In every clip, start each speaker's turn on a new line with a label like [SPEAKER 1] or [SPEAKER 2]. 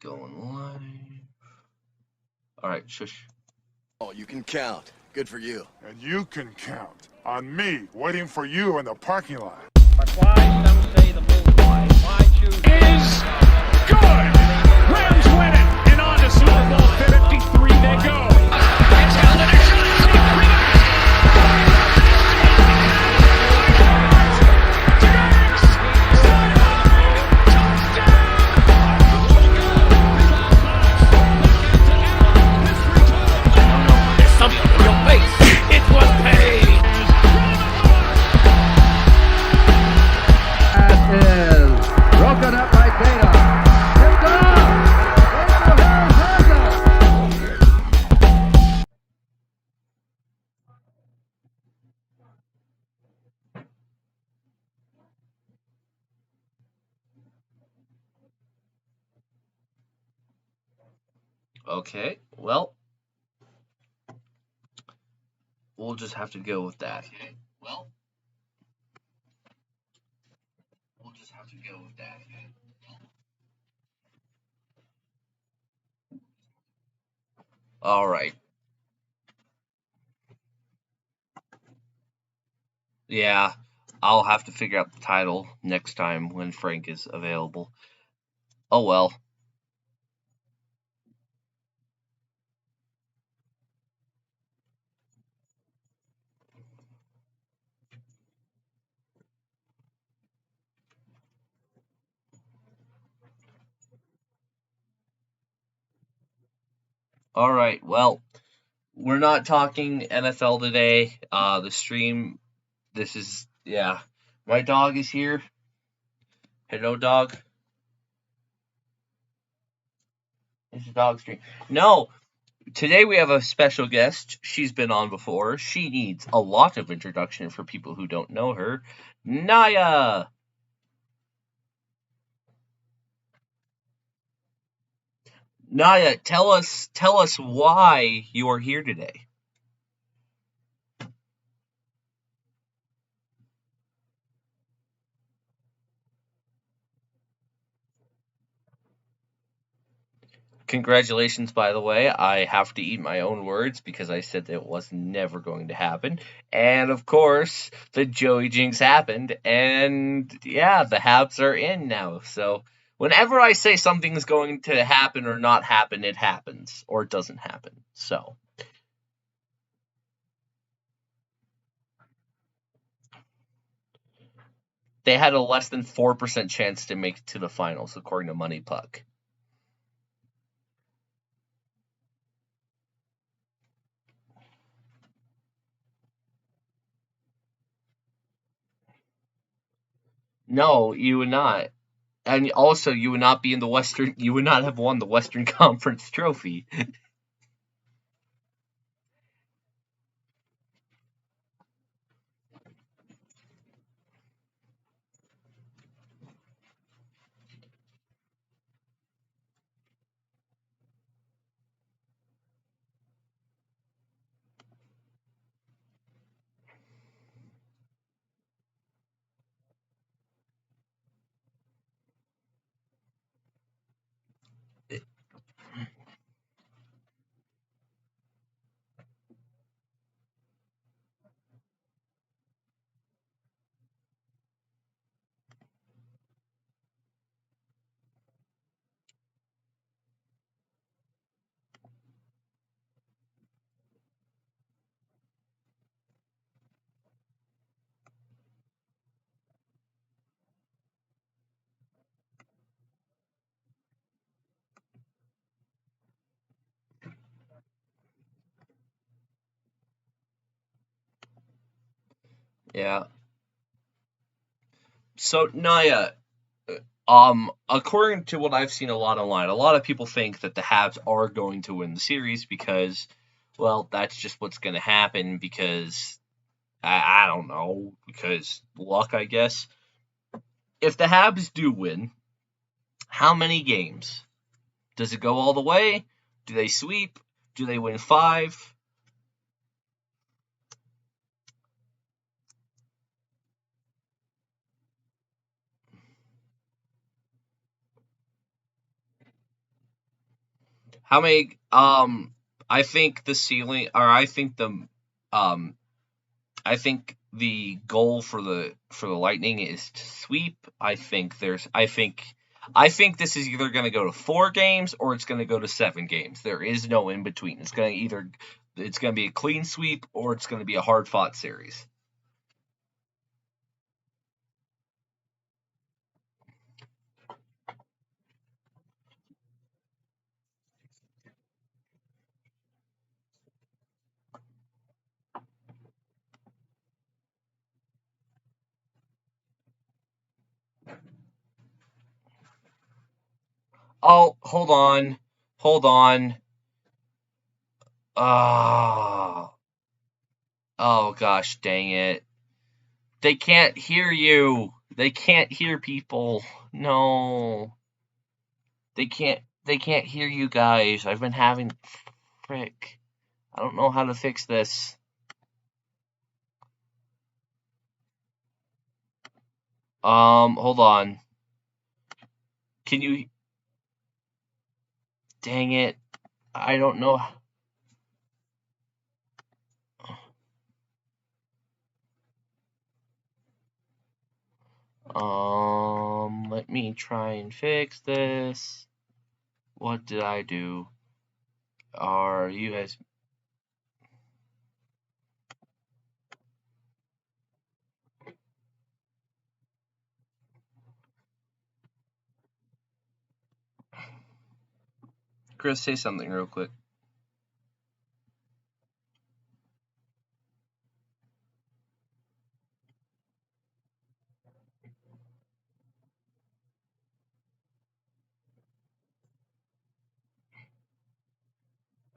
[SPEAKER 1] Going live. Alright, shush.
[SPEAKER 2] Oh, you can count. Good for you.
[SPEAKER 3] And you can count on me waiting for you in the parking lot.
[SPEAKER 4] But why, some say the bullseye. Why choose
[SPEAKER 5] is good. Rams win it, and on to Super Bowl 53 they go. It's held in a shot. There's something on your face. It was paid.
[SPEAKER 6] Is broken up by Data. Picked
[SPEAKER 1] Okay, well, we'll just have to go with that. Okay, well, we'll just have to go with that. Alright. Yeah, I'll have to figure out the title next time when Frank is available. Oh well. Alright, well, we're not talking NFL today. The stream, this is, yeah. My dog is here. Hello, dog. It's a dog stream. No! Today we have a special guest. She's been on before. She needs a lot of introduction for people who don't know her. Naya! Naya, tell us why you are here today. Congratulations, by the way. I have to eat my own words because I said that it was never going to happen. And of course, the Joey Jinx happened. And yeah, the Habs are in now. So whenever I say something's going to happen or not happen, it happens. Or it doesn't happen. So. They had a less than 4% chance to make it to the finals, according to Money Puck. No, you would not. And also, you would not be in the Western. You would not have won the Western Conference trophy. Yeah. So Naya, according to what I've seen a lot online, a lot of people think that the Habs are going to win the series because, well, that's just what's going to happen because I don't know, because luck, I guess. If the Habs do win, how many games? Does it go all the way? Do they sweep? Do they win 5? How many? I think the ceiling, or um, I think the goal for the Lightning is to sweep. I think this is either going to go to 4 games or it's going to go to 7 games. There is no in between. It's going to be a clean sweep or it's going to be a hard fought series. Oh, hold on. Ah. Oh gosh, dang it. They can't hear you. They can't hear people. No. They can't hear you guys. I've been having frick. I don't know how to fix this. Hold on. Can you Dang it. I don't know. Let me try and fix this. What did I do? Are you guys... Chris, say something real quick.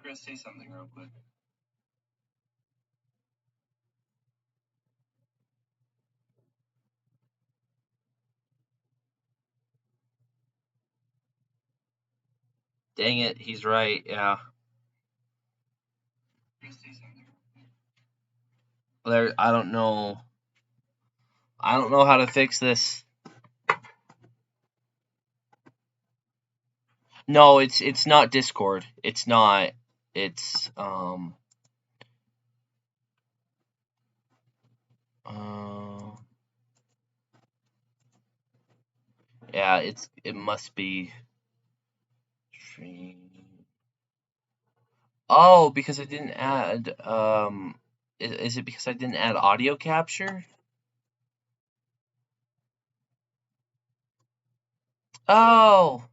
[SPEAKER 1] Chris, say something real quick. Dang it, he's right, yeah. There, I don't know how to fix this. No, it's not Discord. It's not. It's yeah, it must be stream. Oh, because I didn't add is it because I didn't add audio capture? Oh.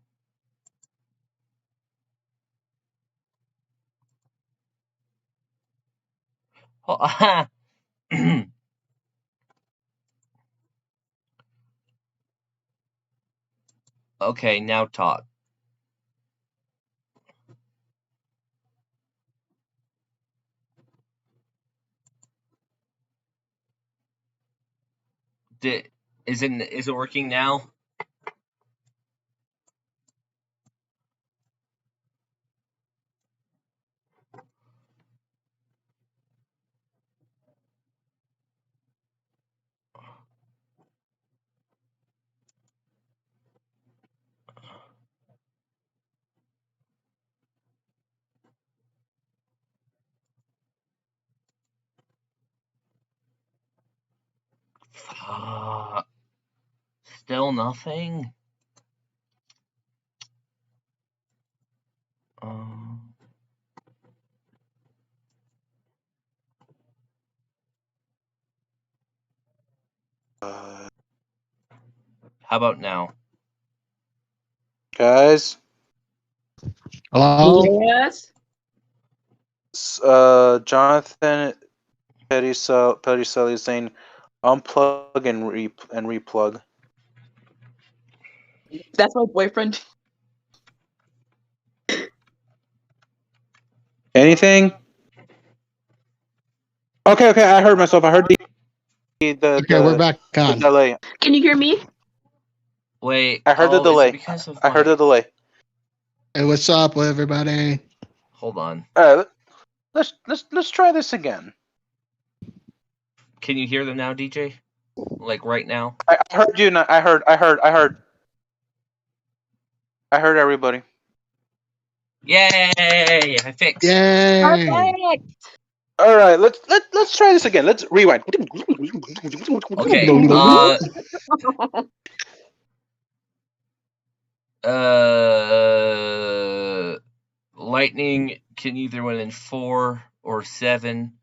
[SPEAKER 1] Oh, okay, now talk. Is it working now? Still nothing. How about now?
[SPEAKER 7] Guys?
[SPEAKER 8] Hello?
[SPEAKER 9] Yes.
[SPEAKER 7] Jonathan Petticelli is saying unplug and replug.
[SPEAKER 9] That's my boyfriend.
[SPEAKER 7] Anything? Okay, I heard myself. I heard the
[SPEAKER 8] we're back on.
[SPEAKER 7] The delay.
[SPEAKER 9] Can you hear me?
[SPEAKER 1] Wait.
[SPEAKER 7] I heard the delay. I heard the delay.
[SPEAKER 8] Hey, what's up, everybody?
[SPEAKER 1] Hold on.
[SPEAKER 7] Let's try this again.
[SPEAKER 1] Can you hear them now, DJ? Like right now?
[SPEAKER 7] I heard you. I heard everybody.
[SPEAKER 1] Yay! I fixed.
[SPEAKER 8] Yay!
[SPEAKER 9] Perfect.
[SPEAKER 7] All right, let's try this again. Let's rewind.
[SPEAKER 1] Okay. Lightning can either win in 4 or 7.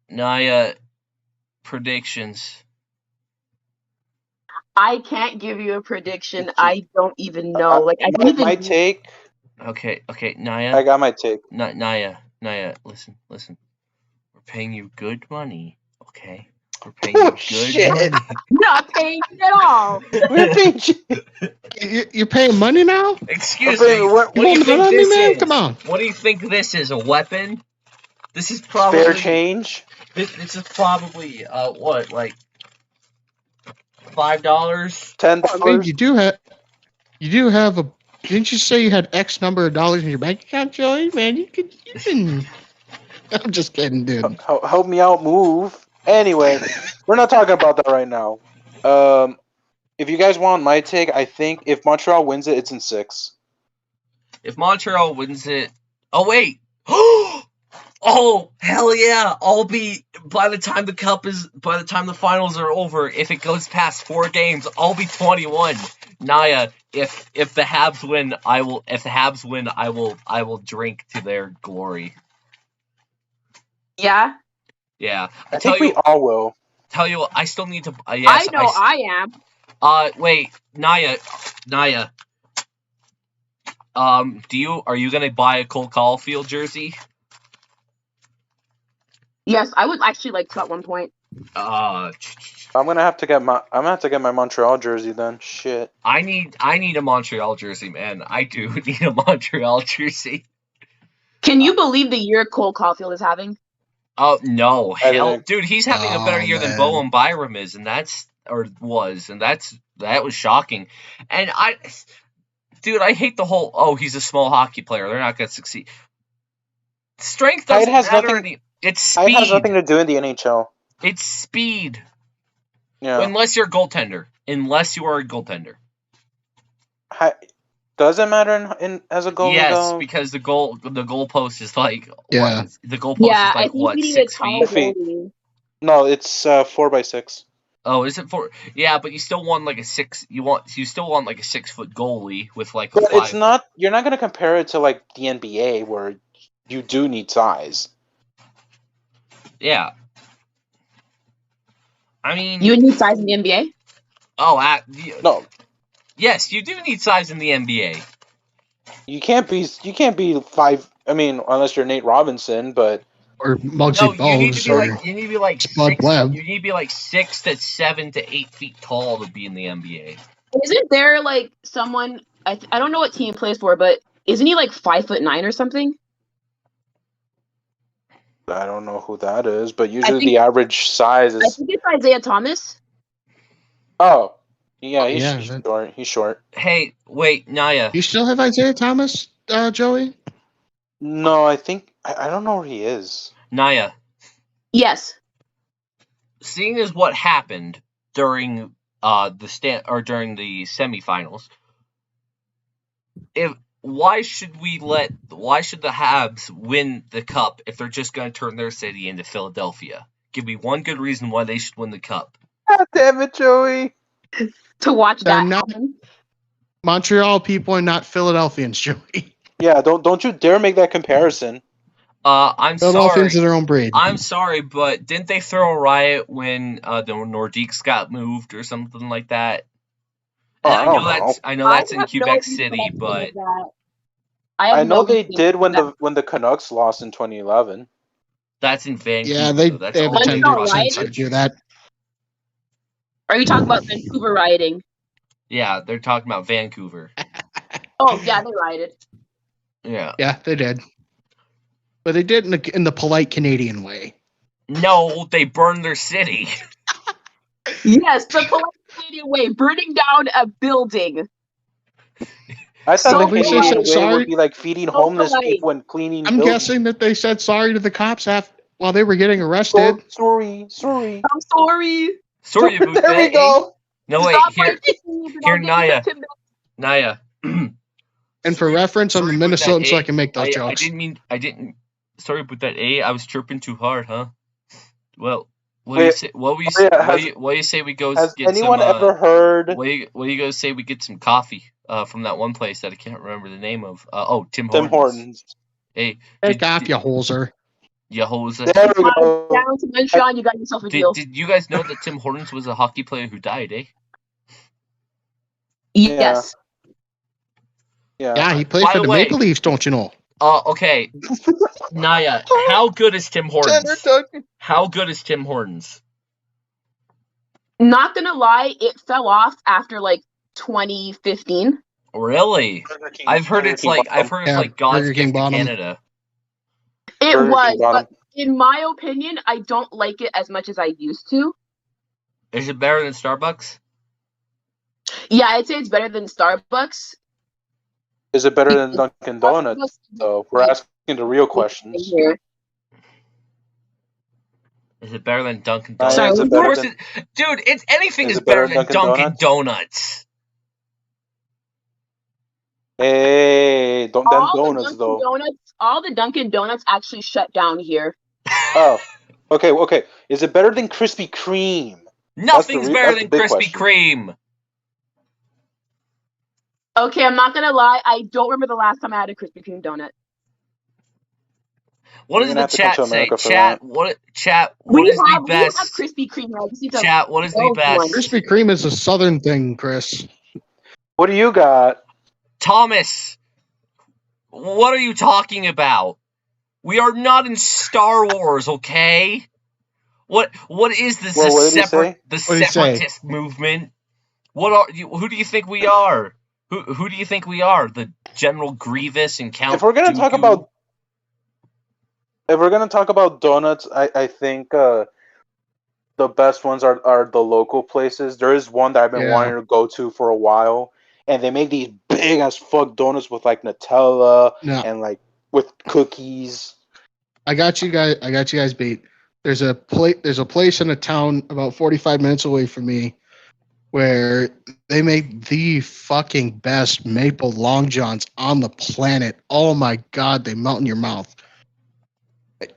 [SPEAKER 1] Naya, predictions.
[SPEAKER 9] I can't give you a prediction. I don't even know. Like I don't even.
[SPEAKER 7] My take.
[SPEAKER 1] Okay, Naya.
[SPEAKER 7] I got my take.
[SPEAKER 1] Naya, listen. We're paying you good money, okay? We're paying you good money.
[SPEAKER 9] Not paying at all.
[SPEAKER 7] We're paying.
[SPEAKER 8] You're paying money now?
[SPEAKER 1] Excuse me. What do you think this is?
[SPEAKER 8] Come on.
[SPEAKER 1] What do you think this is? A weapon? This is probably
[SPEAKER 7] Fair change.
[SPEAKER 1] This is probably what, like $5?
[SPEAKER 8] I mean, you do have a. Didn't you say you had X number of dollars in your bank account, Joey? Man, you can. I'm just kidding, dude.
[SPEAKER 7] Help me out, move. Anyway, we're not talking about that right now. If you guys want my take, I think if Montreal wins it, it's in 6.
[SPEAKER 1] If Montreal wins it, oh wait, oh hell yeah! I'll be by the time the finals are over. If it goes past 4 games, I'll be 21. Naya, if the Habs win, I will. If the Habs win, I will drink to their glory.
[SPEAKER 9] Yeah.
[SPEAKER 1] Yeah,
[SPEAKER 7] I think we all will.
[SPEAKER 1] Tell you what, I still need to. Yes,
[SPEAKER 9] I know I am.
[SPEAKER 1] Wait, Naya. Are you gonna buy a Cole Caulfield jersey?
[SPEAKER 9] Yes, I would actually like to at one point.
[SPEAKER 7] I'm gonna have to get my Montreal jersey then. Shit.
[SPEAKER 1] I need a Montreal jersey, man. I do need a Montreal jersey.
[SPEAKER 9] Can you believe the year Cole Caulfield is having?
[SPEAKER 1] Oh no, hell, dude, he's having a better year than Bowen Byram is, and that was shocking. And I hate the whole he's a small hockey player, they're not gonna succeed. Strength doesn't matter. It's speed.
[SPEAKER 7] It has nothing to do in the NHL.
[SPEAKER 1] It's speed.
[SPEAKER 7] Yeah.
[SPEAKER 1] Unless you're a goaltender. Unless you are a goaltender.
[SPEAKER 7] Does it matter in as a goalie?
[SPEAKER 1] Yes,
[SPEAKER 7] though?
[SPEAKER 1] Because the goalpost is like the goalpost
[SPEAKER 9] is
[SPEAKER 1] like what, 6 feet?
[SPEAKER 7] No, it's 4x6.
[SPEAKER 1] Oh, is it 4? Yeah, but you still want like a 6. You still want like a 6-foot goalie with like a 5.
[SPEAKER 7] It's not. You're not gonna compare it to like the NBA where you do need size.
[SPEAKER 1] Yeah. I mean,
[SPEAKER 9] you would need size in the NBA.
[SPEAKER 1] Oh,
[SPEAKER 7] no.
[SPEAKER 1] Yes, you do need size in the NBA.
[SPEAKER 7] You can't be 5. I mean, unless you're Nate Robinson, but
[SPEAKER 8] or Muggsy Bogues or
[SPEAKER 1] you need to be like
[SPEAKER 8] Spud
[SPEAKER 1] 6,
[SPEAKER 8] Webb.
[SPEAKER 1] You need to be like 6 to 7 to 8 feet tall to be in the NBA.
[SPEAKER 9] Isn't there like someone? I don't know what team he plays for, but isn't he like 5'9" or something?
[SPEAKER 7] I don't know who that is, but usually the average size is.
[SPEAKER 9] I think it's Isaiah Thomas.
[SPEAKER 7] Oh. Yeah, he's short. He's short.
[SPEAKER 1] Hey, wait, Naya.
[SPEAKER 8] You still have Isaiah Thomas, Joey?
[SPEAKER 7] No, I think I don't know where he is.
[SPEAKER 1] Naya.
[SPEAKER 9] Yes.
[SPEAKER 1] Seeing as what happened during during the semifinals, why should the Habs win the cup if they're just going to turn their city into Philadelphia? Give me one good reason why they should win the cup.
[SPEAKER 7] God damn it, Joey.
[SPEAKER 9] To watch
[SPEAKER 8] They're
[SPEAKER 9] that
[SPEAKER 8] not
[SPEAKER 9] happen.
[SPEAKER 8] Montreal people are not Philadelphians, Joey.
[SPEAKER 7] Yeah, don't you dare make that comparison.
[SPEAKER 1] I'm sorry.
[SPEAKER 8] Philadelphians are their own breed.
[SPEAKER 1] I'm sorry, but didn't they throw a riot when the Nordiques got moved or something like that? I know that's in Quebec City, but
[SPEAKER 7] I know they did when the Canucks lost in 2011.
[SPEAKER 1] That's in Vancouver.
[SPEAKER 8] Yeah, they have a tendency to do that.
[SPEAKER 9] Are you talking about Vancouver rioting?
[SPEAKER 1] Yeah, they're talking about Vancouver.
[SPEAKER 9] Oh, yeah, they rioted.
[SPEAKER 1] Yeah.
[SPEAKER 8] Yeah, they did. But they did in the polite Canadian way.
[SPEAKER 1] No, they burned their city.
[SPEAKER 9] Yes, the polite Canadian way, burning down a building.
[SPEAKER 7] I thought the Canadian way
[SPEAKER 8] sorry
[SPEAKER 7] would be like feeding homeless people and cleaning
[SPEAKER 8] I'm
[SPEAKER 7] buildings.
[SPEAKER 8] guessing that they said sorry to the cops while they were getting arrested.
[SPEAKER 7] Sorry.
[SPEAKER 9] I'm sorry.
[SPEAKER 1] Sorry about
[SPEAKER 7] There we go.
[SPEAKER 1] No, wait, here, Naya.
[SPEAKER 8] And for reference, I'm a
[SPEAKER 1] Sorry about that,
[SPEAKER 8] Minnesotan, so
[SPEAKER 1] A.
[SPEAKER 8] I can make those
[SPEAKER 1] I
[SPEAKER 8] jokes.
[SPEAKER 1] Sorry about that, A. I was chirping too hard, huh? Well, what
[SPEAKER 7] Wait,
[SPEAKER 1] do you say? What do you
[SPEAKER 7] oh, yeah,
[SPEAKER 1] what do you say we go
[SPEAKER 7] Has
[SPEAKER 1] get
[SPEAKER 7] anyone
[SPEAKER 1] some?
[SPEAKER 7] ever heard?
[SPEAKER 1] What do you guys say we get some coffee? From that one place that I can't remember the name of. Tim
[SPEAKER 7] Tim
[SPEAKER 1] Hortons.
[SPEAKER 7] Hortons.
[SPEAKER 1] Hey,
[SPEAKER 8] Take off, you hoser.
[SPEAKER 1] Yahoza.
[SPEAKER 7] There we go.
[SPEAKER 9] Down to Montreal, you got yourself a deal.
[SPEAKER 1] Did you guys know that Tim Hortons was a hockey player who died, eh?
[SPEAKER 9] Yes.
[SPEAKER 8] Yeah, he played
[SPEAKER 1] By
[SPEAKER 8] for
[SPEAKER 1] the
[SPEAKER 8] the
[SPEAKER 1] way-
[SPEAKER 8] Maple Leafs, don't you know?
[SPEAKER 1] Okay. Naya, how good is Tim Hortons? How good is Tim Hortons?
[SPEAKER 9] Not gonna lie, it fell off after like 2015.
[SPEAKER 1] Really? I've heard it's like
[SPEAKER 8] Yeah,
[SPEAKER 1] God's
[SPEAKER 8] Burger King
[SPEAKER 1] gift to
[SPEAKER 8] bottom.
[SPEAKER 1] Canada.
[SPEAKER 9] It
[SPEAKER 7] Burger King
[SPEAKER 9] was,
[SPEAKER 7] bottom.
[SPEAKER 9] but in my opinion, I don't like it as much as I used to.
[SPEAKER 1] Is it better than Starbucks?
[SPEAKER 9] Yeah, I'd say it's better than Starbucks.
[SPEAKER 7] Is it better than Dunkin' Donuts? So we're asking the real questions.
[SPEAKER 9] Here.
[SPEAKER 1] Is it better than Dunkin'
[SPEAKER 7] Naya,
[SPEAKER 1] Donuts?
[SPEAKER 9] Sorry,
[SPEAKER 7] is it
[SPEAKER 1] Of
[SPEAKER 7] better
[SPEAKER 1] course
[SPEAKER 7] than,
[SPEAKER 1] dude, it's anything
[SPEAKER 7] Is
[SPEAKER 1] is
[SPEAKER 7] it better
[SPEAKER 1] better than
[SPEAKER 7] than
[SPEAKER 1] Dunkin'
[SPEAKER 7] Dunkin'
[SPEAKER 1] Donuts.
[SPEAKER 7] hey, then donuts though.
[SPEAKER 9] All the Dunkin' Donuts actually shut down here.
[SPEAKER 7] Oh, okay. Is it better than Krispy Kreme?
[SPEAKER 1] Nothing's better
[SPEAKER 7] that's the
[SPEAKER 1] than
[SPEAKER 7] big
[SPEAKER 1] Krispy
[SPEAKER 7] question.
[SPEAKER 1] Kreme.
[SPEAKER 9] Okay, I'm not gonna lie, I don't remember the last time I had a Krispy Kreme donut.
[SPEAKER 1] What
[SPEAKER 7] You're
[SPEAKER 1] does
[SPEAKER 7] gonna
[SPEAKER 1] the
[SPEAKER 7] have to come
[SPEAKER 1] chat
[SPEAKER 7] to
[SPEAKER 1] say?
[SPEAKER 7] America for
[SPEAKER 1] Chat, what is the
[SPEAKER 9] We have
[SPEAKER 1] best?
[SPEAKER 9] Krispy Kreme. I just need to
[SPEAKER 1] Chat, what is the
[SPEAKER 9] go
[SPEAKER 1] best?
[SPEAKER 9] one.
[SPEAKER 8] Krispy Kreme is a southern thing, Chris.
[SPEAKER 7] What do you got?
[SPEAKER 1] Thomas, what are you talking about? We are not in Star Wars, okay? What is this?
[SPEAKER 7] Well, what did he say?
[SPEAKER 1] The
[SPEAKER 8] What did he say?
[SPEAKER 1] separatist movement? What are you? Who do you think we are? Who do you think we are? The General Grievous and Count.
[SPEAKER 7] If we're gonna talk
[SPEAKER 1] Dooku?
[SPEAKER 7] about donuts, I think the best ones are the local places. There is one that I've been
[SPEAKER 8] Yeah.
[SPEAKER 7] wanting to go to for a while, and they make these big as fuck donuts with like Nutella
[SPEAKER 8] No,
[SPEAKER 7] and like with cookies.
[SPEAKER 8] I got you guys beat. There's a place in a town about 45 minutes away from me where they make the fucking best maple long johns on the planet. Oh my god, they melt in your mouth.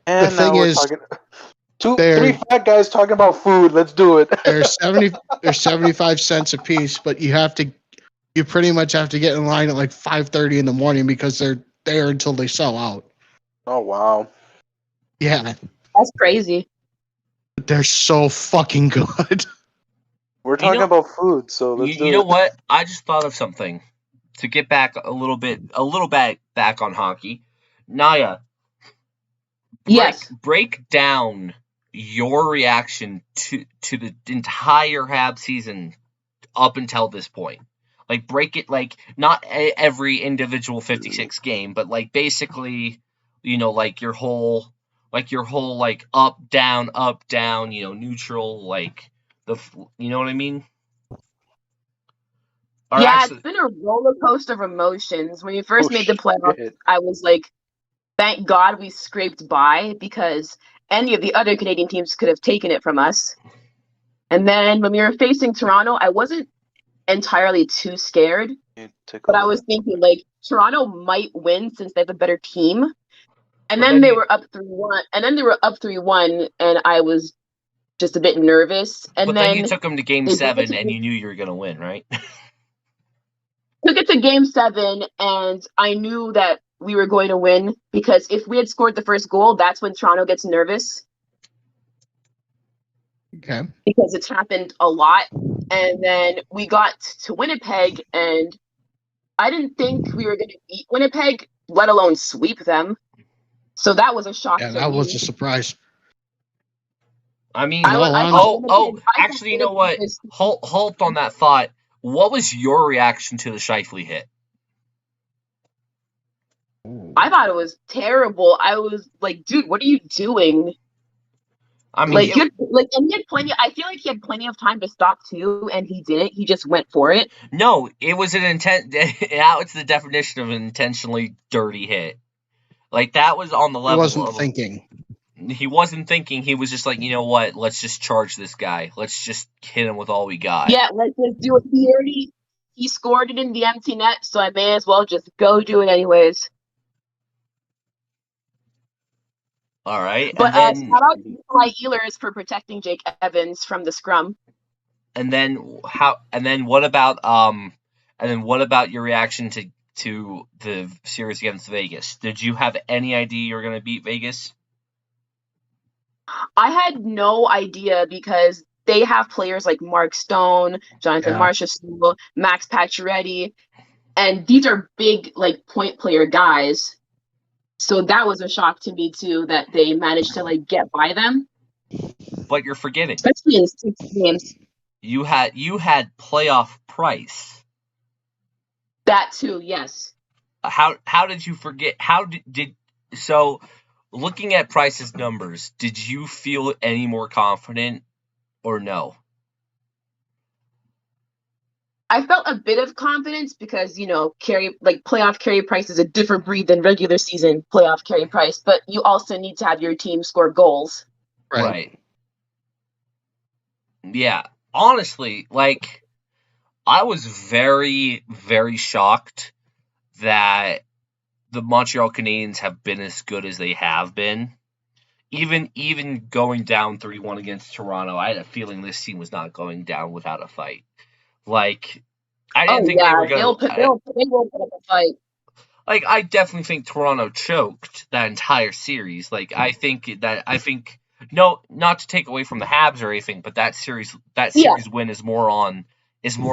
[SPEAKER 7] And
[SPEAKER 8] The thing
[SPEAKER 7] now we're
[SPEAKER 8] is,
[SPEAKER 7] talking
[SPEAKER 8] they're-
[SPEAKER 7] 3 fat guys talking about food. Let's do it.
[SPEAKER 8] They're 75 cents a piece, but you pretty much have to get in line at like 5:30 in the morning because they're there until they sell out.
[SPEAKER 7] Oh wow.
[SPEAKER 8] Yeah,
[SPEAKER 9] That's crazy.
[SPEAKER 8] they're so fucking good.
[SPEAKER 7] We're talking about food, so let's do
[SPEAKER 1] You know
[SPEAKER 7] it.
[SPEAKER 1] what? I just thought of something to get back a little back on hockey. Naya,
[SPEAKER 9] Yes.
[SPEAKER 1] break down your reaction to the entire Habs season up until this point. Like break it, like not every individual 56 game, but like basically, like your whole like up down, neutral, like you know what I mean? Or
[SPEAKER 9] Yeah,
[SPEAKER 1] actually-
[SPEAKER 9] it's been a roller coaster of emotions. When we first
[SPEAKER 7] Oh,
[SPEAKER 9] made the playoffs,
[SPEAKER 7] shit.
[SPEAKER 9] I was like, thank God we scraped by because any of the other Canadian teams could have taken it from us. And then when we were facing Toronto, I wasn't entirely too scared, but I was thinking like Toronto might win since they have a better team. And
[SPEAKER 1] But
[SPEAKER 9] then
[SPEAKER 1] then
[SPEAKER 9] they
[SPEAKER 1] you-
[SPEAKER 9] were up 3-1, and I was just a bit nervous. And
[SPEAKER 1] but then you took them to Game
[SPEAKER 9] they
[SPEAKER 1] 7,
[SPEAKER 9] took it to
[SPEAKER 1] and you knew you were gonna win, right?
[SPEAKER 9] took it to Game 7, and I knew that we were going to win because if we had scored the first goal, that's when Toronto gets nervous
[SPEAKER 8] Okay.
[SPEAKER 9] because it's happened a lot. And then we got to Winnipeg, and I didn't think we were going to beat Winnipeg, let alone sweep them. So that was a shock.
[SPEAKER 8] Yeah,
[SPEAKER 9] to
[SPEAKER 8] that
[SPEAKER 9] me.
[SPEAKER 8] was a surprise.
[SPEAKER 1] I mean,
[SPEAKER 8] I thought
[SPEAKER 1] actually, you know what? Halt on that thought. What was your reaction to the Scheifele hit?
[SPEAKER 9] I thought it was terrible. I was like, dude, what are you doing?
[SPEAKER 1] I mean,
[SPEAKER 9] Like, and he had plenty. I feel like he had plenty of time to stop too, and he didn't. He just went for it.
[SPEAKER 1] no, it was an intent. Now it's the definition of an intentionally dirty hit. Like that was on the
[SPEAKER 8] I
[SPEAKER 1] level.
[SPEAKER 8] wasn't
[SPEAKER 1] of,
[SPEAKER 8] thinking.
[SPEAKER 1] He wasn't thinking. He was just like, you know what? Let's just charge this guy. Let's just hit him with all we got.
[SPEAKER 9] Yeah, let's just do it. He he scored it in the empty net, so I may as well just go do it anyways.
[SPEAKER 1] All right,
[SPEAKER 9] But
[SPEAKER 1] and then
[SPEAKER 9] shout out to Nikolai Ehlers for protecting Jake Evans from the scrum.
[SPEAKER 1] and then what about your reaction to the series against Vegas? Did you have any idea you were going to beat Vegas?
[SPEAKER 9] I had no idea because they have players like Mark Stone, Jonathan Marchessault, Max Pacioretty, and these are big like point player guys. So that was a shock to me too that they managed to like get by them.
[SPEAKER 1] But you're forgetting,
[SPEAKER 9] especially in 6 games.
[SPEAKER 1] You had playoff Price.
[SPEAKER 9] That too, yes.
[SPEAKER 1] How did you forget? How did so? Looking at Price's numbers, did you feel any more confident or no?
[SPEAKER 9] I felt a bit of confidence because, playoff Carey Price is a different breed than regular season playoff Carey Price, but you also need to have your team score goals.
[SPEAKER 1] Right. Yeah. Honestly, I was very, very shocked that the Montreal Canadiens have been as good as they have been. Even going down 3-1 against Toronto, I had a feeling this team was not going down without a fight. I didn't think they were going to.
[SPEAKER 9] They will put up a fight.
[SPEAKER 1] I definitely think Toronto choked that entire series. I think no, not to take away from the Habs or anything, but that series win is more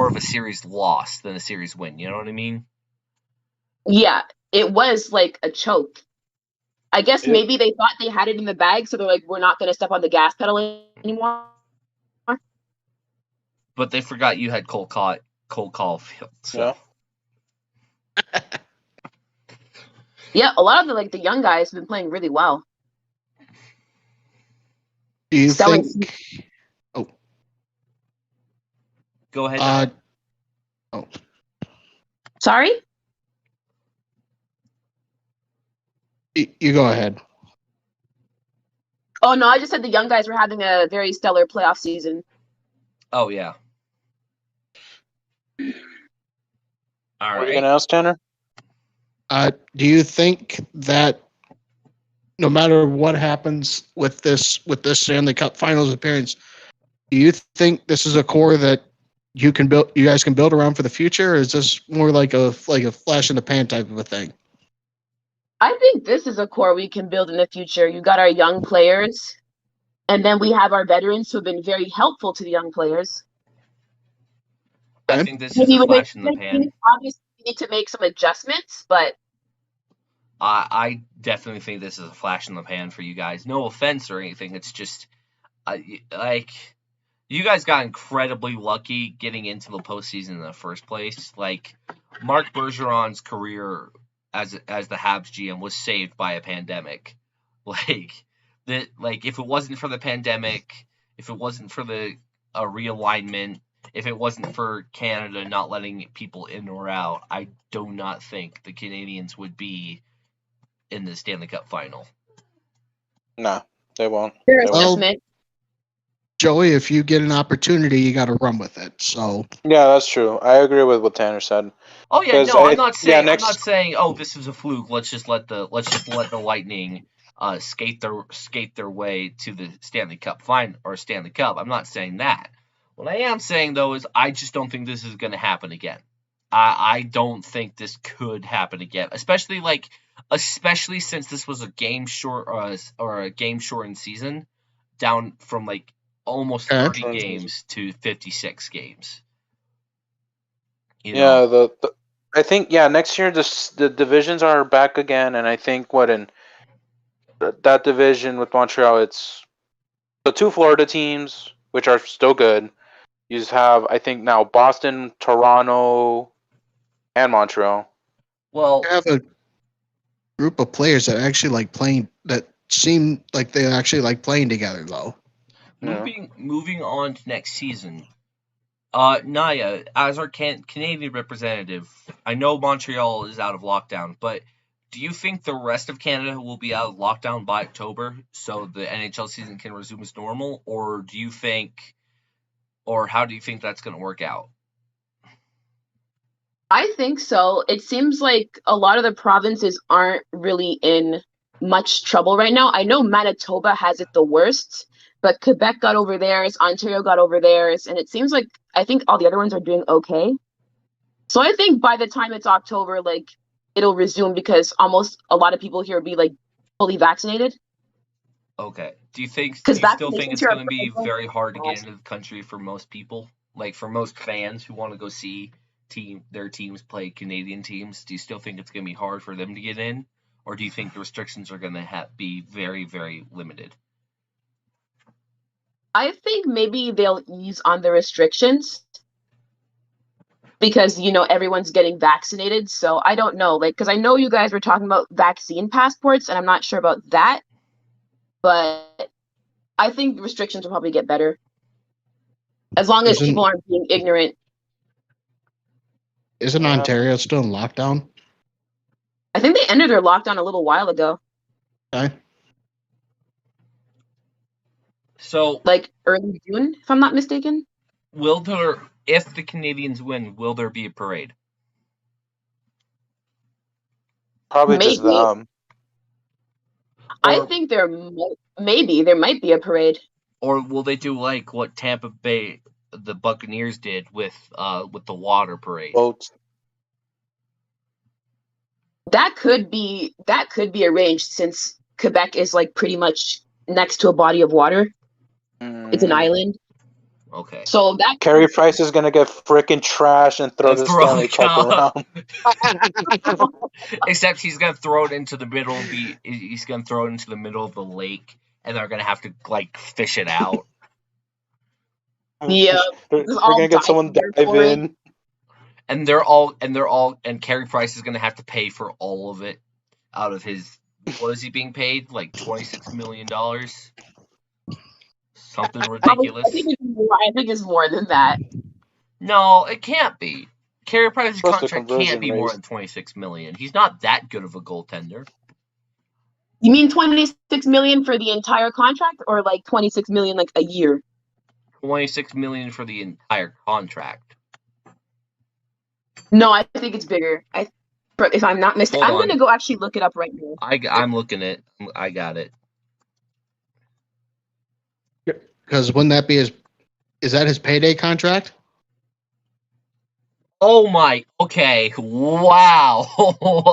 [SPEAKER 1] of a series loss than a series win. You know what I mean?
[SPEAKER 9] Yeah, it was like a choke. I guess maybe they thought they had it in the bag, so they're like, we're not going to step on the gas pedal anymore.
[SPEAKER 1] But they forgot you had Cole Caulfield. So.
[SPEAKER 9] Yeah. Yeah, a lot of the young guys have been playing really well.
[SPEAKER 8] Do you think? Oh,
[SPEAKER 1] go ahead.
[SPEAKER 9] Sorry.
[SPEAKER 8] You go ahead.
[SPEAKER 9] Oh no, I just said the young guys were having a very stellar playoff season.
[SPEAKER 1] Oh yeah. All right.
[SPEAKER 7] What are you gonna ask, Tanner?
[SPEAKER 8] Do you think that no matter what happens with this Stanley Cup Finals appearance, do you think this is a core that you guys can build around for the future, or is this more like a flash in the pan type of a thing?
[SPEAKER 9] I think this is a core we can build in the future. You got our young players, and then we have our veterans who have been very helpful to the young players.
[SPEAKER 1] I think this is a flash in the pan.
[SPEAKER 9] Obviously, we need to make some adjustments, but
[SPEAKER 1] I definitely think this is a flash in the pan for you guys. No offense or anything. It's just you guys got incredibly lucky getting into the postseason in the first place. Marc Bergeron's career as the Habs GM was saved by a pandemic. If it wasn't for the pandemic, if it wasn't for the realignment, if it wasn't for Canada not letting people in or out, I do not think the Canadiens would be in the Stanley Cup final.
[SPEAKER 7] No, they won't.
[SPEAKER 8] Well, Joey, if you get an opportunity, you got to run with it. So
[SPEAKER 7] yeah, that's true. I agree with what Tanner said.
[SPEAKER 1] Oh yeah, no, I'm not saying. Oh, this is a fluke. Let's just let the Lightning skate their way to the Stanley Cup final or Stanley Cup. I'm not saying that. What I am saying though is I just don't think this is going to happen again. I don't think this could happen again, especially since this was a game short or a game shortened season, down from almost 30 games to 56 games.
[SPEAKER 7] Yeah, I think next year the divisions are back again, and I think in that division with Montreal, it's the 2 Florida teams, which are still good. You just have, I think now, Boston, Toronto, and Montreal.
[SPEAKER 1] Well,
[SPEAKER 8] you have a group of players that actually like playing, that seem like they actually like playing together, though.
[SPEAKER 1] Moving on to next season. Naya, as our Canadian representative, I know Montreal is out of lockdown, but do you think the rest of Canada will be out of lockdown by October so the NHL season can resume as normal, or how do you think that's going to work out?
[SPEAKER 9] I think so. It seems like a lot of the provinces aren't really in much trouble right now. I know Manitoba has it the worst, but Quebec got over theirs, Ontario got over theirs, and it seems like I think all the other ones are doing okay. So I think by the time it's October, like it'll resume because almost a lot of people here will be like fully vaccinated.
[SPEAKER 1] Okay. Do you still think
[SPEAKER 9] vaccinations
[SPEAKER 1] it's
[SPEAKER 9] here are
[SPEAKER 1] going to be
[SPEAKER 9] critical.
[SPEAKER 1] very hard to get into the country for most people? Like for most fans who want to go see their teams play Canadian teams, do you still think it's going to be hard for them to get in? Or do you think the restrictions are going to be very, very limited?
[SPEAKER 9] I think maybe they'll ease on the restrictions because everyone's getting vaccinated. So I don't know, like, because I know you guys were talking about vaccine passports, and I'm not sure about that, but I think restrictions will probably get better as long as people aren't being ignorant.
[SPEAKER 8] Isn't Ontario still in lockdown?
[SPEAKER 9] I think they ended their lockdown a little while ago,
[SPEAKER 8] Okay.
[SPEAKER 1] So,
[SPEAKER 9] like early June, if I'm not mistaken.
[SPEAKER 1] if the Canadians win, will there be a parade?
[SPEAKER 7] Probably just
[SPEAKER 9] Maybe.
[SPEAKER 7] them.
[SPEAKER 9] I think there might be a parade.
[SPEAKER 1] Or will they do like what Tampa Bay, the Buccaneers did with the water parade?
[SPEAKER 7] Boats.
[SPEAKER 9] That could be arranged since Quebec is like pretty much next to a body of water. It's an island.
[SPEAKER 1] Okay.
[SPEAKER 9] So that
[SPEAKER 7] Carey Price is gonna get freaking trashed and throw the Stanley Cup around.
[SPEAKER 1] Except he's gonna throw it into the middle of the lake, and they're gonna have to like fish it out.
[SPEAKER 9] Yeah,
[SPEAKER 7] We're gonna get someone dive in.
[SPEAKER 1] And Carey Price is gonna have to pay for all of it out of his. What is he being paid? Like $26 million? Something ridiculous.
[SPEAKER 9] I think it's more than that.
[SPEAKER 1] No, it can't be. Carey Price's contract can't be more than $26 million. He's not that good of a goaltender.
[SPEAKER 9] You mean $26 million for the entire contract, or like $26 million like a year?
[SPEAKER 1] $26 million for the entire contract.
[SPEAKER 9] No, I think it's bigger. If I'm not mistaken, I'm gonna go actually look it up right now.
[SPEAKER 1] I'm looking it. I got it.
[SPEAKER 8] Because wouldn't that be is that his payday contract?
[SPEAKER 1] Oh my, okay, wow,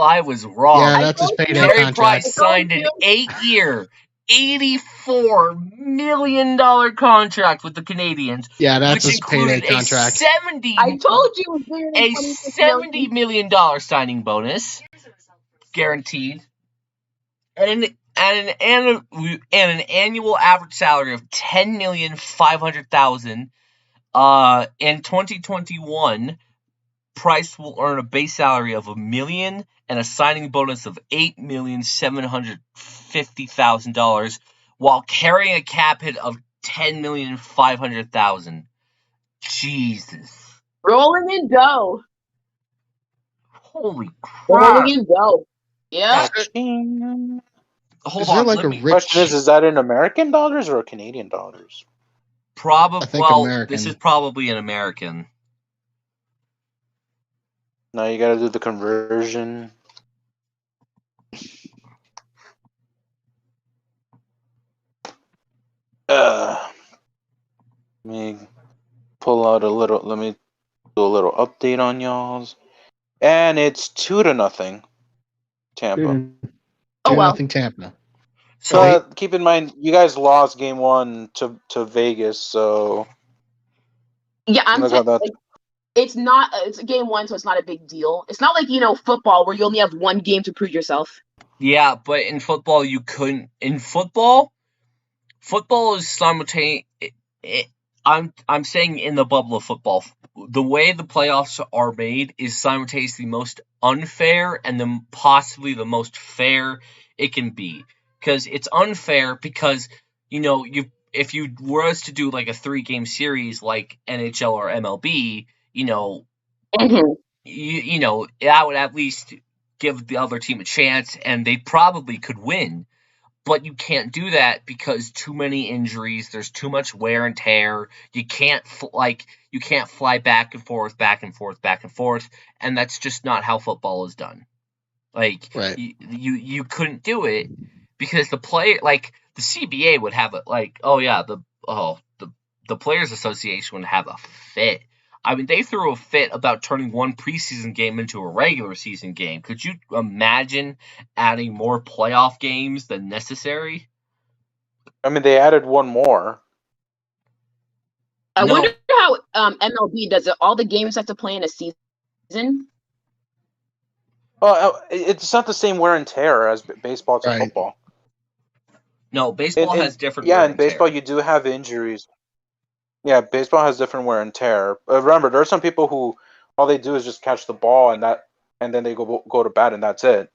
[SPEAKER 1] I was wrong.
[SPEAKER 8] Yeah, that's his payday
[SPEAKER 1] Carey
[SPEAKER 8] contract.
[SPEAKER 1] Price signed an 8-year, $84 million contract with the Canadians.
[SPEAKER 8] Yeah, that's his payday
[SPEAKER 1] included
[SPEAKER 8] contract.
[SPEAKER 9] I told you
[SPEAKER 1] a $70 million signing bonus, guaranteed, and an annual average salary of $10,500,000. In 2021, Price will earn a base salary of $1 million and a signing bonus of $8,750,000, while carrying a cap hit of $10,500,000. Jesus.
[SPEAKER 9] Rolling in dough.
[SPEAKER 1] Holy crap.
[SPEAKER 9] Rolling in dough. Yeah.
[SPEAKER 1] Hold on.
[SPEAKER 7] The question is that in American dollars or Canadian dollars?
[SPEAKER 1] Probably. Well,
[SPEAKER 8] American.
[SPEAKER 1] this is probably an American.
[SPEAKER 7] No, you gotta do the conversion. Let me pull out let me do a little update on y'all's. And it's 2-0. Tampa.
[SPEAKER 9] Oh, well.
[SPEAKER 8] Nothing Tampa.
[SPEAKER 7] So keep in mind, you guys lost game 1 to Vegas, so
[SPEAKER 9] yeah, it's game 1, so it's not a big deal. It's not like football where you only have one game to prove yourself.
[SPEAKER 1] Yeah, but in football you couldn't. In football is simultaneous. I'm saying in the bubble of football, the way the playoffs are made is simultaneously most unfair and possibly the most fair it can be. Because it's unfair because, if you were to do like a 3-game series like NHL or MLB, that would at least give the other team a chance and they probably could win. But you can't do that because too many injuries. There's too much wear and tear. You can't fly back and forth, and that's just not how football is done. Like
[SPEAKER 8] Right.
[SPEAKER 1] you couldn't do it because the CBA would have it like, the Players Association would have a fit. I mean, they threw a fit about turning one preseason game into a regular season game. Could you imagine adding more playoff games than necessary?
[SPEAKER 7] I mean, they added one more.
[SPEAKER 9] I
[SPEAKER 1] No.
[SPEAKER 9] wonder how MLB does it. All the games have to play in a season.
[SPEAKER 7] Well, it's not the same wear and tear as baseball to
[SPEAKER 8] Right.
[SPEAKER 7] football.
[SPEAKER 1] No, baseball
[SPEAKER 7] In-
[SPEAKER 1] has different.
[SPEAKER 7] Yeah,
[SPEAKER 1] wear
[SPEAKER 7] in
[SPEAKER 1] and tear.
[SPEAKER 7] baseball you do have injuries. Yeah, baseball has different wear and tear. Remember, there are some people who all they do is just catch the ball and then they go to bat and that's it.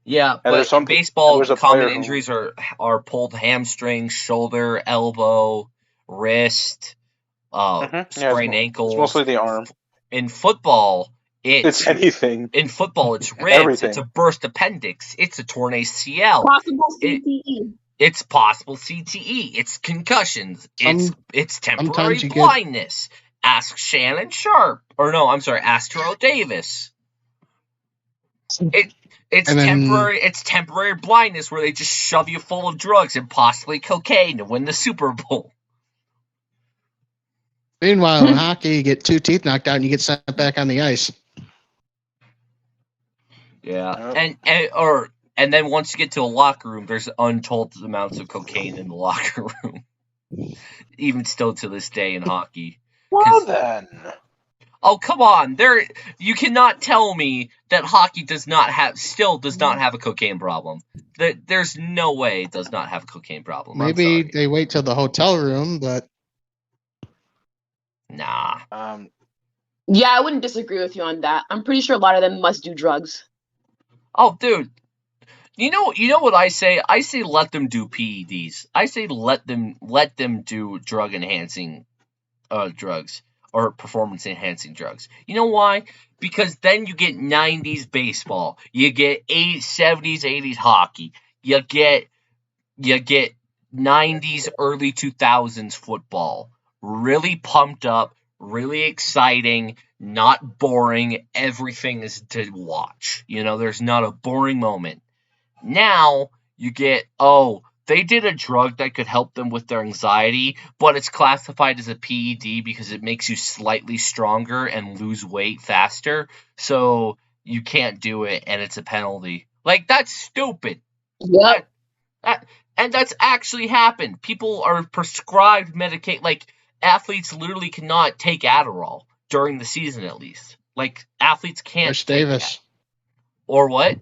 [SPEAKER 1] Yeah,
[SPEAKER 7] And there's
[SPEAKER 1] but
[SPEAKER 7] some
[SPEAKER 1] in
[SPEAKER 7] pe-
[SPEAKER 1] baseball,
[SPEAKER 7] there's a
[SPEAKER 1] common
[SPEAKER 7] player who-
[SPEAKER 1] injuries are pulled hamstring, shoulder, elbow, wrist,
[SPEAKER 7] Yeah,
[SPEAKER 1] sprained ankles.
[SPEAKER 7] It's mostly the arm.
[SPEAKER 1] In football,
[SPEAKER 7] It's anything.
[SPEAKER 1] in football, it's ribs,
[SPEAKER 7] Everything.
[SPEAKER 1] it's a burst appendix, it's a torn ACL,
[SPEAKER 9] Possible
[SPEAKER 1] It-
[SPEAKER 9] CTE.
[SPEAKER 1] it's possible CTE, it's concussions, it's temporary
[SPEAKER 8] sometimes you get-
[SPEAKER 1] blindness. Ask Shannon Sharp, or no, I'm sorry, ask Terrell Davis. It's
[SPEAKER 8] And then-
[SPEAKER 1] temporary blindness where they just shove you full of drugs and possibly cocaine to win the Super Bowl.
[SPEAKER 8] Meanwhile, in hockey, you get 2 teeth knocked out and you get sent back on the ice.
[SPEAKER 1] Yeah,
[SPEAKER 7] Yep.
[SPEAKER 1] and then once you get to a locker room, there's untold amounts of cocaine in the locker room. Even still to this day in hockey.
[SPEAKER 7] Well then.
[SPEAKER 1] Oh, come on. You cannot tell me that hockey does not have a cocaine problem. There's no way it does not have a cocaine problem. I'm
[SPEAKER 8] Maybe
[SPEAKER 1] sorry.
[SPEAKER 8] they wait till the hotel room, but
[SPEAKER 1] Nah.
[SPEAKER 9] Yeah, I wouldn't disagree with you on that. I'm pretty sure a lot of them must do drugs.
[SPEAKER 1] Oh, dude. You know what I say? I say let them do PEDs. I say let them do drug enhancing drugs or performance enhancing drugs. You know why? Because then you get 90s baseball, you get 70s, 80s hockey, you get 90s, early 2000s football. Really pumped up, really exciting, not boring. Everything is to watch. There's not a boring moment. Now you get, they did a drug that could help them with their anxiety, but it's classified as a PED because it makes you slightly stronger and lose weight faster. So you can't do it, and it's a penalty. Like, that's stupid.
[SPEAKER 9] Yep.
[SPEAKER 1] And that's actually happened. People are prescribed medication. Like, athletes literally cannot take Adderall during the season, at least. Like, athletes can't.
[SPEAKER 8] Chris
[SPEAKER 1] take
[SPEAKER 8] Davis.
[SPEAKER 1] that. Or what?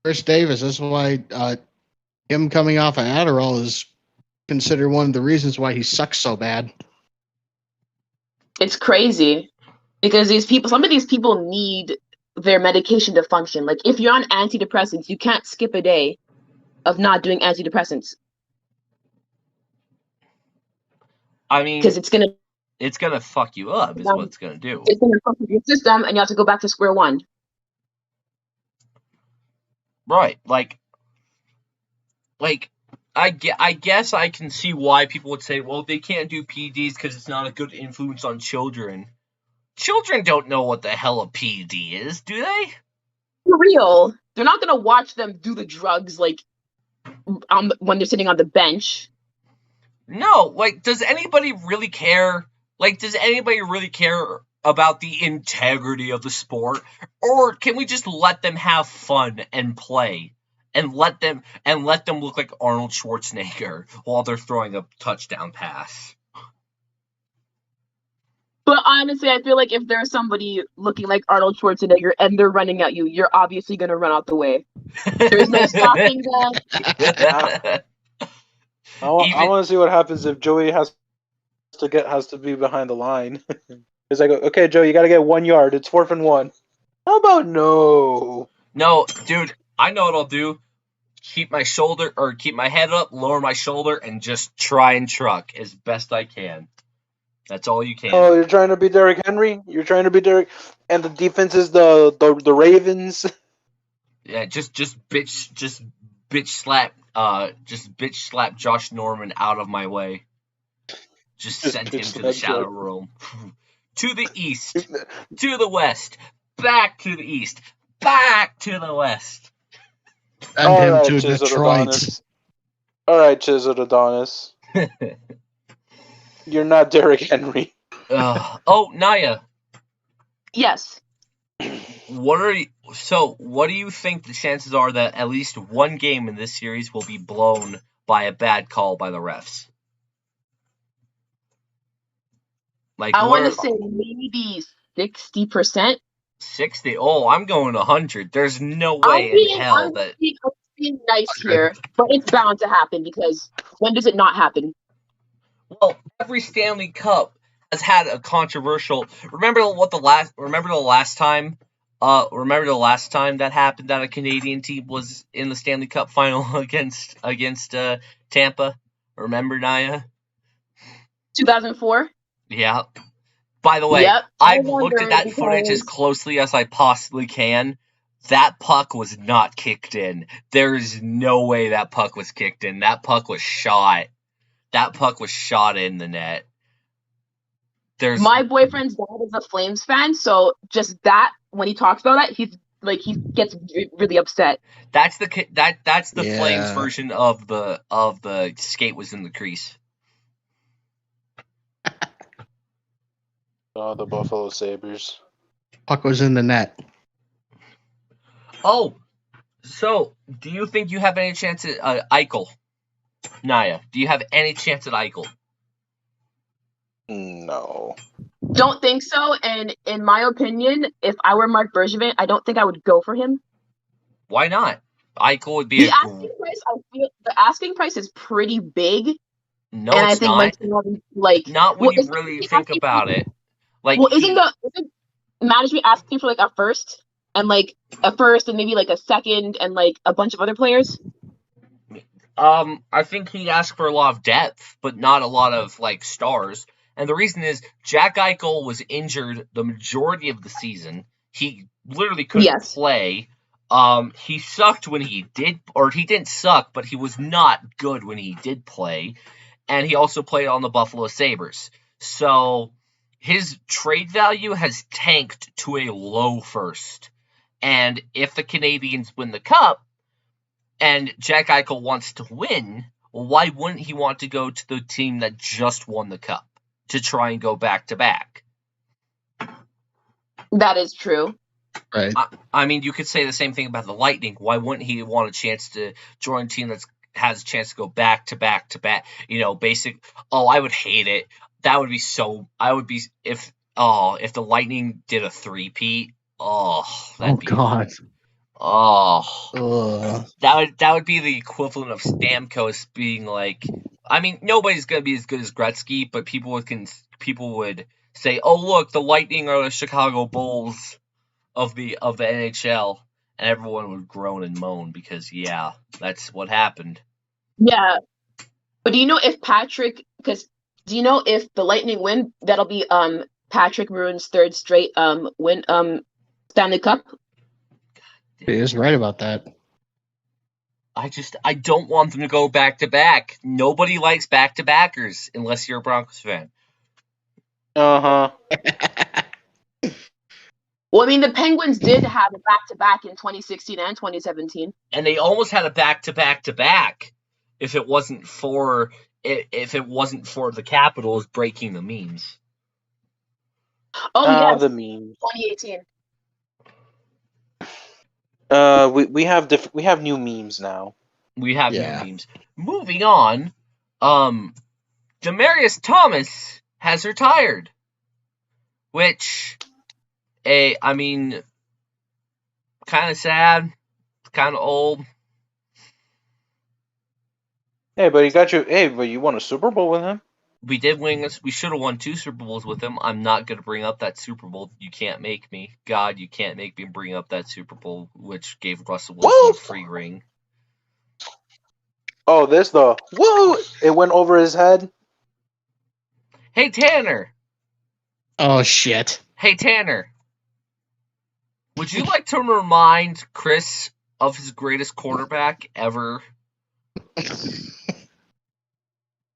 [SPEAKER 8] Chris Davis, that's why him coming off of Adderall is considered one of the reasons why he sucks so bad.
[SPEAKER 9] It's crazy because some of these people need their medication to function. Like if you're on antidepressants, you can't skip a day of not doing antidepressants
[SPEAKER 1] I mean,
[SPEAKER 9] because it's gonna
[SPEAKER 1] fuck you up, is what it's gonna do.
[SPEAKER 9] fuck with your system, and you have to go back to square one.
[SPEAKER 1] Right. Like I guess I can see why people would say, well, they can't do PEDs because it's not a good influence on children. Children don't know what the hell a PED is, do they?
[SPEAKER 9] For real, they're not gonna watch them do the drugs like when they're sitting on the bench.
[SPEAKER 1] No, like, does anybody really care? Like, does anybody really care about the integrity of the sport? Or can we just let them have fun and play? And let them look like Arnold Schwarzenegger while they're throwing a touchdown pass.
[SPEAKER 9] But honestly, I feel like if there's somebody looking like Arnold Schwarzenegger and they're running at you, you're obviously gonna run out the way. There's no stopping them.
[SPEAKER 7] I want to see what happens if Joey has to be behind the line. It's like, okay, Joey, you got to get 1 yard. It's 4th and 1. How about no?
[SPEAKER 1] No, dude, I know what I'll do. Keep my head up, lower my shoulder, and just try and truck as best I can. That's all you can.
[SPEAKER 7] Oh, you're trying to be Derrick Henry? You're trying to be Derrick, and the defense is the Ravens.
[SPEAKER 1] Yeah, just bitch slap Josh Norman out of my way. Just send him to the Shadow Realm. To the east, to the west, back to the east, back to the west.
[SPEAKER 8] And
[SPEAKER 7] All
[SPEAKER 8] him
[SPEAKER 7] right,
[SPEAKER 8] to
[SPEAKER 7] Chiseled
[SPEAKER 8] Detroit.
[SPEAKER 7] Adonis. All right, Chiseled Adonis. You're not Derrick Henry.
[SPEAKER 1] Oh, Naya,
[SPEAKER 9] Yes.
[SPEAKER 1] what do you think the chances are that at least one game in this series will be blown by a bad call by the refs? Like,
[SPEAKER 9] I want to say maybe 60%.
[SPEAKER 1] 60? Oh, I'm going 100. There's no way in hell
[SPEAKER 9] I'm
[SPEAKER 1] that...
[SPEAKER 9] being nice here, but it's bound to happen because when does it not happen?
[SPEAKER 1] Well, every Stanley Cup has had a controversial... Remember the last time that happened that a Canadian team was in the Stanley Cup final against Tampa? Remember, Naya?
[SPEAKER 9] 2004?
[SPEAKER 1] Yeah. By the way,
[SPEAKER 9] Yep.
[SPEAKER 1] I've looked at that footage as closely as I possibly can. That puck was not kicked in. There is no way that puck was kicked in. That puck was shot. That puck was shot in the net.
[SPEAKER 9] My boyfriend's dad is a Flames fan, so just that when he talks about that, he gets really upset.
[SPEAKER 1] That's the
[SPEAKER 8] Yeah.
[SPEAKER 1] Flames version of the skate was in the crease.
[SPEAKER 7] Oh, the Buffalo Sabres.
[SPEAKER 8] Puck was in the net.
[SPEAKER 1] Oh, so do you think you have any chance at Eichel? Naya, do you have any chance at Eichel?
[SPEAKER 7] No.
[SPEAKER 9] Don't think so, and in my opinion, if I were Mark Bergevin, I don't think I would go for him.
[SPEAKER 1] Why not? Eichel would be
[SPEAKER 9] The asking price is pretty big.
[SPEAKER 1] No,
[SPEAKER 9] and
[SPEAKER 1] it's
[SPEAKER 9] I think
[SPEAKER 1] not.
[SPEAKER 9] Mike's gonna, like
[SPEAKER 1] Not when
[SPEAKER 9] well,
[SPEAKER 1] you really
[SPEAKER 9] the
[SPEAKER 1] think
[SPEAKER 9] asking
[SPEAKER 1] about
[SPEAKER 9] price-
[SPEAKER 1] it. Like,
[SPEAKER 9] Well, isn't management asking for like a first and maybe like a second and like a bunch of other players?
[SPEAKER 1] I think he asked for a lot of depth, but not a lot of like stars. And the reason is Jack Eichel was injured the majority of the season. He literally couldn't play. He sucked when he did, or he didn't suck, but he was not good when he did play. And he also played on the Buffalo Sabres. So his trade value has tanked to a low first. And if the Canadians win the Cup, and Jack Eichel wants to win, well, why wouldn't he want to go to the team that just won the Cup to try and go back-to-back?
[SPEAKER 9] That is true.
[SPEAKER 8] Right.
[SPEAKER 1] I mean, you could say the same thing about the Lightning. Why wouldn't he want a chance to join a team that has a chance to go back-to-back-to-back? You know, I would hate it. That would be so... If the Lightning did a three-peat,
[SPEAKER 8] God.
[SPEAKER 1] Oh, that would be the equivalent of Stamkos being like, I mean, nobody's gonna be as good as Gretzky, but people would say, oh look, the Lightning are the Chicago Bulls of the NHL, and everyone would groan and moan because that's what happened.
[SPEAKER 9] Yeah, but do you know if the Lightning win, that'll be Patrick Maroon's third straight win Stanley Cup?
[SPEAKER 8] He is right about that.
[SPEAKER 1] I don't want them to go back-to-back. Nobody likes back-to-backers unless you're a Broncos fan.
[SPEAKER 7] Uh-huh.
[SPEAKER 9] Well, I mean, the Penguins did have a back-to-back in 2016 and 2017.
[SPEAKER 1] And they almost had a back-to-back-to-back if it wasn't for the Capitals breaking the memes.
[SPEAKER 9] Oh, yeah.
[SPEAKER 7] The memes.
[SPEAKER 9] 2018.
[SPEAKER 7] We have new memes now.
[SPEAKER 1] We have new memes. Moving on, Demaryius Thomas has retired, which, I mean, kind of sad, kind of old.
[SPEAKER 7] Hey, but you won a Super Bowl with him.
[SPEAKER 1] We did win. We should have won 2 Super Bowls with him. I'm not going to bring up that Super Bowl. You can't make me. God, you can't make me bring up that Super Bowl, which gave Russell Wilson a free ring.
[SPEAKER 7] Oh, whoa! It went over his head.
[SPEAKER 1] Hey, Tanner.
[SPEAKER 8] Oh, shit.
[SPEAKER 1] Hey, Tanner. Would you like to remind Chris of his greatest quarterback ever.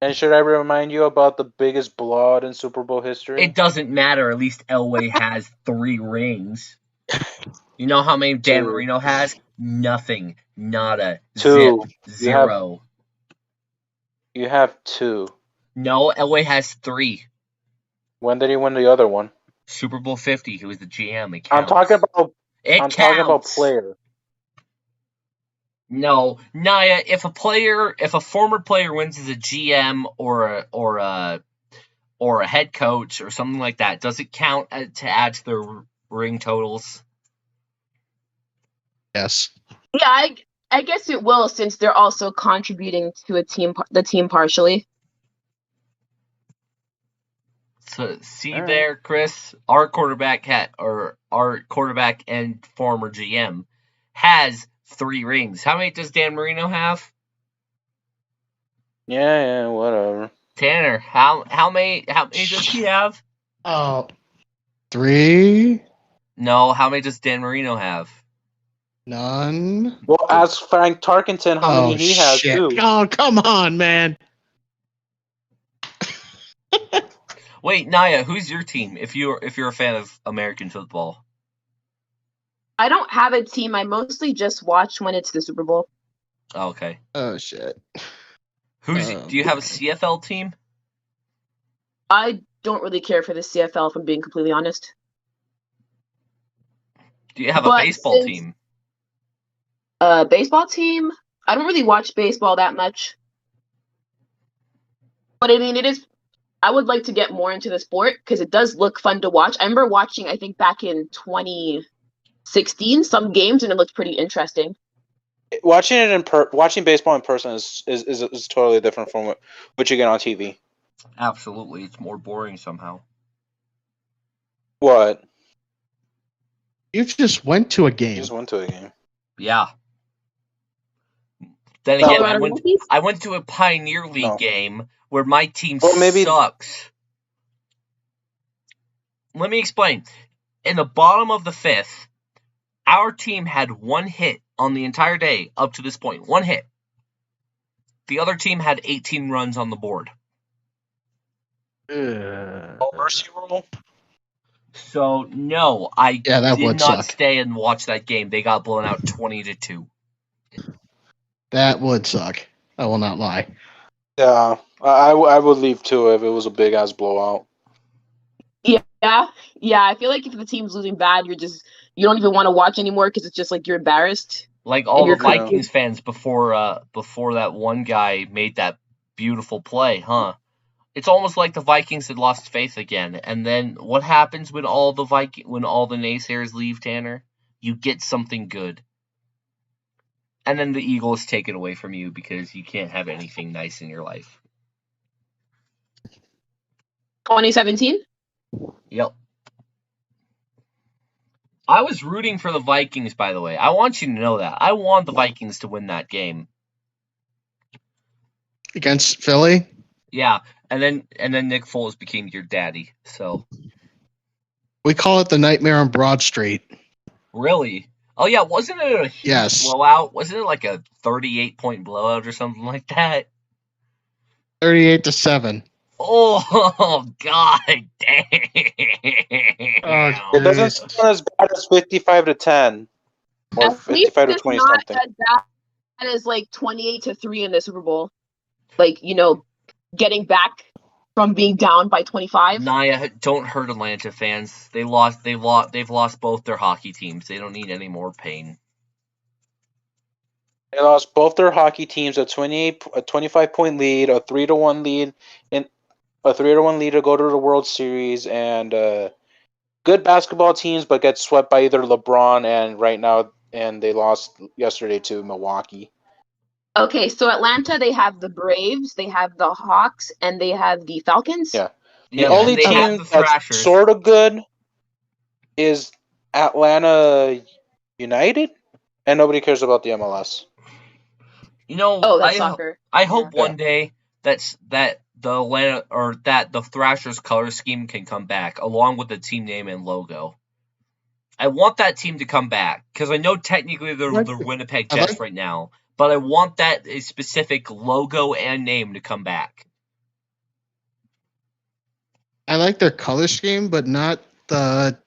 [SPEAKER 7] And should I remind you about the biggest blowout in Super Bowl history?
[SPEAKER 1] It doesn't matter. At least Elway has 3 rings. You know how many Dan
[SPEAKER 7] 2.
[SPEAKER 1] Marino has? Nothing. Nada.
[SPEAKER 7] 2.
[SPEAKER 1] Zip. 0.
[SPEAKER 7] You have 2.
[SPEAKER 1] No, Elway has 3.
[SPEAKER 7] When did he win the other one?
[SPEAKER 1] Super Bowl 50. He was the GM. It
[SPEAKER 7] I'm
[SPEAKER 1] counts.
[SPEAKER 7] talking about player.
[SPEAKER 1] No, Naya. If a former player wins as a GM or a head coach or something like that, does it count to add to their ring totals?
[SPEAKER 8] Yes.
[SPEAKER 9] Yeah, I guess it will, since they're also contributing to the team partially.
[SPEAKER 1] So see
[SPEAKER 7] All right.
[SPEAKER 1] there, Chris, our quarterback and former GM has 3 rings. How many does Dan Marino have?
[SPEAKER 7] Yeah, whatever.
[SPEAKER 1] Tanner, how many does he have?
[SPEAKER 8] Oh, 3?
[SPEAKER 1] No, how many does Dan Marino have?
[SPEAKER 8] None.
[SPEAKER 7] Well, ask Frank Tarkenton how many he has
[SPEAKER 8] shit.
[SPEAKER 7] too.
[SPEAKER 8] Oh, come on, man.
[SPEAKER 1] Wait, Naya, who's your team if you're a fan of American football?
[SPEAKER 9] I don't have a team. I mostly just watch when it's the Super Bowl.
[SPEAKER 1] Oh, okay.
[SPEAKER 8] Oh shit.
[SPEAKER 1] Do you have a CFL team?
[SPEAKER 9] I don't really care for the CFL, if I'm being completely honest.
[SPEAKER 1] Do you have a
[SPEAKER 9] But
[SPEAKER 1] baseball
[SPEAKER 9] since-
[SPEAKER 1] team?
[SPEAKER 9] Baseball team? I don't really watch baseball that much. But I mean, I would like to get more into the sport because it does look fun to watch. I remember watching, I think back in 2016, some games, and it looked pretty interesting.
[SPEAKER 7] Watching baseball in person is totally different from what you get on TV.
[SPEAKER 1] Absolutely, it's more boring somehow.
[SPEAKER 7] What?
[SPEAKER 8] You just went to a
[SPEAKER 7] You
[SPEAKER 8] game.
[SPEAKER 7] just went to a game.
[SPEAKER 1] Yeah. Then again,
[SPEAKER 9] Colorado Rockies?
[SPEAKER 1] I went to a Pioneer League game where my team
[SPEAKER 7] Well, maybe-
[SPEAKER 1] sucks. Let me explain. In the bottom of the 5th, our team had 1 hit on the entire day up to this point. 1 hit. The other team had 18 runs on the board.
[SPEAKER 7] Oh, mercy rule.
[SPEAKER 1] So, no, I
[SPEAKER 8] Yeah, that
[SPEAKER 1] did
[SPEAKER 8] would
[SPEAKER 1] not
[SPEAKER 8] suck.
[SPEAKER 1] stay and watch that game. They got blown out 20-2.
[SPEAKER 8] That would suck. I will not lie.
[SPEAKER 7] Yeah, I would leave too if it was a big ass blowout.
[SPEAKER 9] Yeah. I feel like if the team's losing bad, you don't even want to watch anymore because it's just like you're embarrassed.
[SPEAKER 1] Like all the
[SPEAKER 9] you're correct.
[SPEAKER 1] Vikings fans before that one guy made that beautiful play, huh? It's almost like the Vikings had lost faith again. And then what happens when all the naysayers leave, Tanner? You get something good. And then the Eagles take it away from you because you can't have anything nice in your life.
[SPEAKER 9] 2017?
[SPEAKER 1] Yep. I was rooting for the Vikings, by the way. I want you to know that. I want the Vikings to win that game.
[SPEAKER 8] Against Philly?
[SPEAKER 1] Yeah, and then Nick Foles became your daddy. So
[SPEAKER 8] We call it the Nightmare on Broad Street.
[SPEAKER 1] really, oh yeah, wasn't it a huge
[SPEAKER 8] Yes.
[SPEAKER 1] blowout? Wasn't it like a 38-point blowout or something like that?
[SPEAKER 8] 38-7.
[SPEAKER 1] Oh God, dang!
[SPEAKER 7] It doesn't sound as bad as 55-10 or
[SPEAKER 9] At least
[SPEAKER 7] 55 to
[SPEAKER 9] it's
[SPEAKER 7] 20
[SPEAKER 9] not
[SPEAKER 7] something.
[SPEAKER 9] as bad as like 28-3 in the Super Bowl. Like, getting back from being down by 25.
[SPEAKER 1] Naya, don't hurt Atlanta fans. They've lost both their hockey teams. They don't need any more pain.
[SPEAKER 7] They lost both their hockey teams a 25-point lead, a 3-1 lead to go to the World Series, and good basketball teams, but get swept by either LeBron and they lost yesterday to Milwaukee.
[SPEAKER 9] Okay, so Atlanta, they have the Braves, they have the Hawks, and they have the Falcons.
[SPEAKER 7] Yeah.
[SPEAKER 1] Yeah,
[SPEAKER 7] The only
[SPEAKER 1] they have
[SPEAKER 7] team
[SPEAKER 1] the
[SPEAKER 7] that's
[SPEAKER 1] Thrashers.
[SPEAKER 7] sort of good is Atlanta United, and nobody cares about the MLS.
[SPEAKER 9] Oh, that's soccer.
[SPEAKER 1] I hope
[SPEAKER 7] Yeah.
[SPEAKER 1] one day that the Atlanta or that the Thrashers color scheme can come back along with the team name and logo. I want that team to come back because I know technically they're Winnipeg Jets right now, but I want that a specific logo and name to come back.
[SPEAKER 8] I like their color scheme, but not the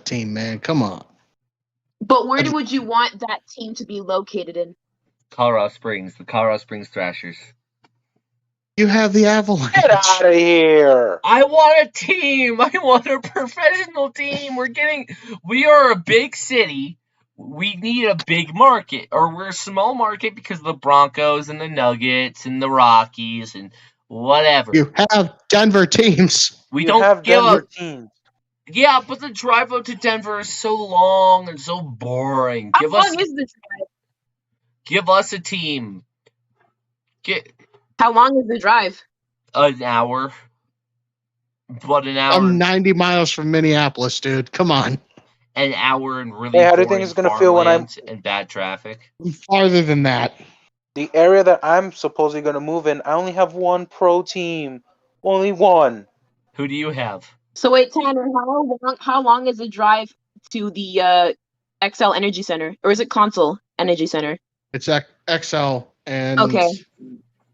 [SPEAKER 8] team, man. Come on.
[SPEAKER 9] But where would you want that team to be located in?
[SPEAKER 1] Colorado Springs, the Colorado Springs Thrashers.
[SPEAKER 8] You have the Avalanche.
[SPEAKER 7] Get out of here!
[SPEAKER 1] I want a team. I want a professional team. We are a big city. We need a big market, or we're a small market because of the Broncos and the Nuggets and the Rockies and whatever.
[SPEAKER 8] You have Denver teams.
[SPEAKER 1] We
[SPEAKER 7] You
[SPEAKER 1] don't
[SPEAKER 7] have
[SPEAKER 1] give
[SPEAKER 7] Denver
[SPEAKER 1] up.
[SPEAKER 7] teams.
[SPEAKER 1] Yeah, but the drive out to Denver is so long and so boring.
[SPEAKER 9] How long is this drive?
[SPEAKER 1] Give us a team.
[SPEAKER 9] How long is the drive?
[SPEAKER 1] An hour. But an hour.
[SPEAKER 8] I'm 90 miles from Minneapolis, dude. Come on.
[SPEAKER 1] An hour and really
[SPEAKER 7] Hey, how do you think
[SPEAKER 1] boring
[SPEAKER 7] it's gonna feel when I'm-
[SPEAKER 1] farmlands and bad traffic.
[SPEAKER 8] I'm farther than that.
[SPEAKER 7] The area that I'm supposedly going to move in, I only have one pro team. Only one.
[SPEAKER 1] Who do you have?
[SPEAKER 9] So wait, Tanner, how long is the drive to the XL Energy Center, or is it Console Energy Center?
[SPEAKER 8] It's XL, and
[SPEAKER 9] Okay.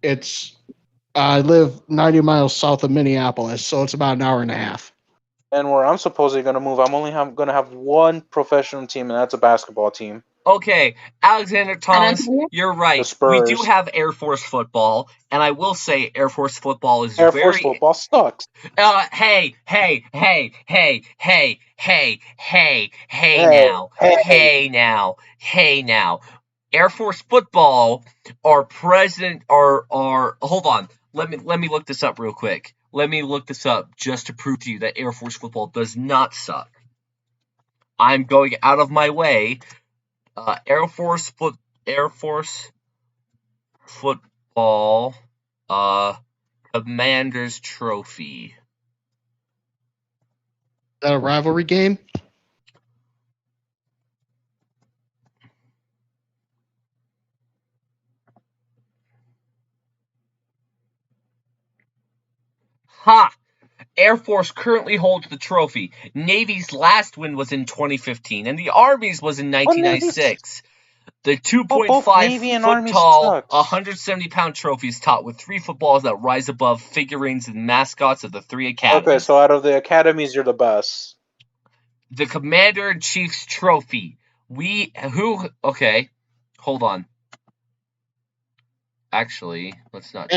[SPEAKER 8] it's I live 90 miles south of Minneapolis, so it's about an hour and a half.
[SPEAKER 7] And where I'm supposedly going to move, I'm only going to have one professional team, and that's a basketball team.
[SPEAKER 1] Okay, Alexander Thomas,
[SPEAKER 9] Anthony?
[SPEAKER 1] you're right.
[SPEAKER 7] The Spurs.
[SPEAKER 1] We do have Air Force football, and I will say Air Force football is
[SPEAKER 7] Air
[SPEAKER 1] very.
[SPEAKER 7] Force football sucks.
[SPEAKER 1] Hey now. Air Force football, our president, hold on. Let me look this up real quick. Let me look this up just to prove to you that Air Force football does not suck. I'm going out of my way. Air Force football, Commander's Trophy.
[SPEAKER 8] Is that a rivalry game?
[SPEAKER 1] Ha! Air Force currently holds the trophy. Navy's last win was in 2015, and the Army's was in 1996. The 2.5
[SPEAKER 7] Navy and
[SPEAKER 1] foot
[SPEAKER 7] Army
[SPEAKER 1] tall,
[SPEAKER 7] sucks.
[SPEAKER 1] 170-pound trophy is topped with 3 footballs that rise above figurines and mascots of the 3 academies.
[SPEAKER 7] Okay, so out of the academies, you're the best.
[SPEAKER 1] The Commander-in-Chief's trophy. Okay, hold on. Actually, let's not.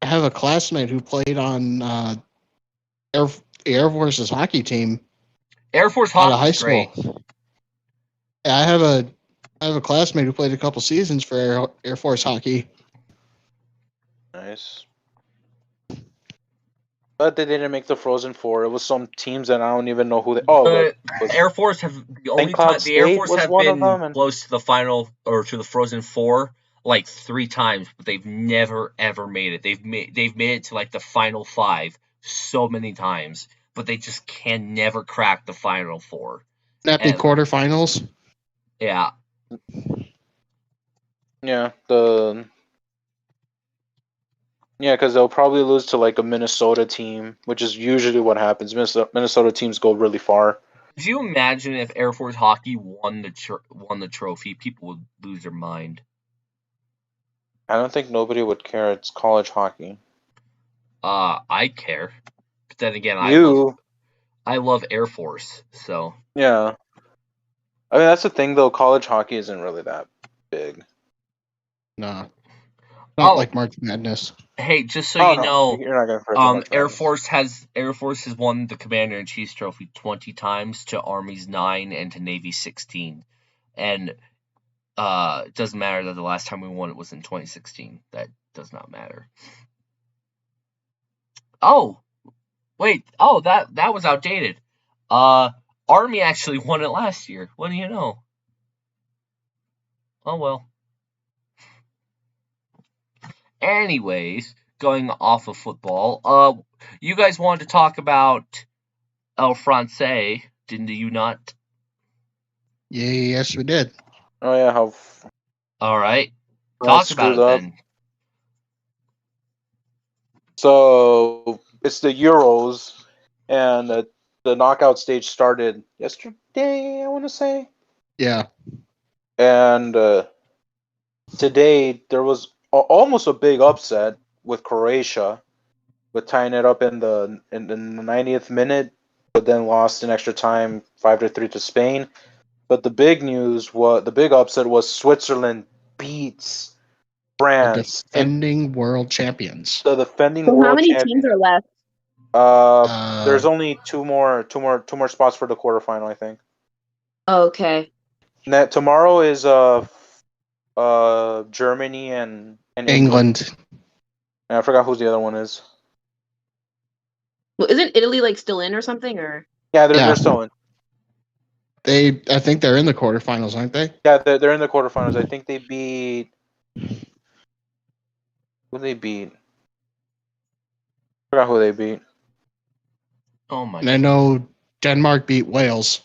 [SPEAKER 8] I have a classmate who played on the Air Force's hockey team.
[SPEAKER 1] Air Force
[SPEAKER 8] out of
[SPEAKER 1] hockey
[SPEAKER 8] high
[SPEAKER 1] is great.
[SPEAKER 8] school. Yeah, I have a classmate who played a couple seasons for Air Force hockey.
[SPEAKER 7] Nice. But they didn't make the Frozen Four. It was some teams that I don't even know who they. Oh,
[SPEAKER 1] But
[SPEAKER 7] it was
[SPEAKER 1] Air Force have the only
[SPEAKER 7] St. Cloud
[SPEAKER 1] time the Air
[SPEAKER 7] State
[SPEAKER 1] Force
[SPEAKER 7] was
[SPEAKER 1] have
[SPEAKER 7] one of
[SPEAKER 1] been
[SPEAKER 7] them, and-
[SPEAKER 1] close to the final or to the Frozen Four like 3 times, but they've never ever made it. They've made it to like the final 5 so many times, but they just can never crack the final 4.
[SPEAKER 8] Snappy
[SPEAKER 1] And-
[SPEAKER 8] quarterfinals.
[SPEAKER 1] Yeah,
[SPEAKER 7] Yeah, because they'll probably lose to like a Minnesota team, which is usually what happens. Minnesota teams go really far.
[SPEAKER 1] could you imagine if Air Force hockey won the trophy? People would lose their mind.
[SPEAKER 7] I don't think nobody would care. It's college hockey.
[SPEAKER 1] I care, but then again, I love Air Force, so.
[SPEAKER 7] Yeah. I mean, that's the thing, though. College hockey isn't really that big.
[SPEAKER 8] Nah. Not
[SPEAKER 1] Oh.
[SPEAKER 8] like March Madness.
[SPEAKER 1] Hey, just so
[SPEAKER 7] Oh,
[SPEAKER 1] you
[SPEAKER 7] no,
[SPEAKER 1] know,
[SPEAKER 7] you're not gonna forget much
[SPEAKER 1] Air
[SPEAKER 7] about this.
[SPEAKER 1] Force has won the Commander-in-Chief's trophy 20 times to Army's 9 and to Navy 16, and it doesn't matter that the last time we won it was in 2016. That does not matter. Oh, wait. Oh, that was outdated. Army actually won it last year. What do you know? Oh well. Anyways, going off of football, you guys wanted to talk about El Francais, didn't you not?
[SPEAKER 8] Yeah, yes, we did.
[SPEAKER 7] Oh, yeah, how
[SPEAKER 1] All right,
[SPEAKER 7] France
[SPEAKER 1] talk about it
[SPEAKER 7] screwed up.
[SPEAKER 1] then.
[SPEAKER 7] So, it's the Euros, and the the knockout stage started yesterday, I want to say.
[SPEAKER 8] Yeah.
[SPEAKER 7] And today there was almost a big upset with Croatia, with tying it up in the 90th minute, but then lost in extra time 5-3 to Spain. But the big upset was Switzerland beats
[SPEAKER 8] The
[SPEAKER 7] France and
[SPEAKER 8] defending world champions.
[SPEAKER 7] the defending
[SPEAKER 9] So how
[SPEAKER 7] world
[SPEAKER 9] many
[SPEAKER 7] champion.
[SPEAKER 9] teams are left?
[SPEAKER 7] There's only two more spots for the quarterfinal, I think.
[SPEAKER 9] Okay.
[SPEAKER 7] Tomorrow is Germany and
[SPEAKER 8] England.
[SPEAKER 7] And I forgot who the other one is.
[SPEAKER 9] Well, isn't Italy like still in or something? Or
[SPEAKER 7] Yeah, they're
[SPEAKER 8] Yeah.
[SPEAKER 7] still in.
[SPEAKER 8] I think they're in the quarterfinals, aren't they?
[SPEAKER 7] Yeah, they're in the quarterfinals. I think they beat. Who they beat? I forgot who they beat.
[SPEAKER 1] Oh my
[SPEAKER 8] And I know Denmark beat Wales.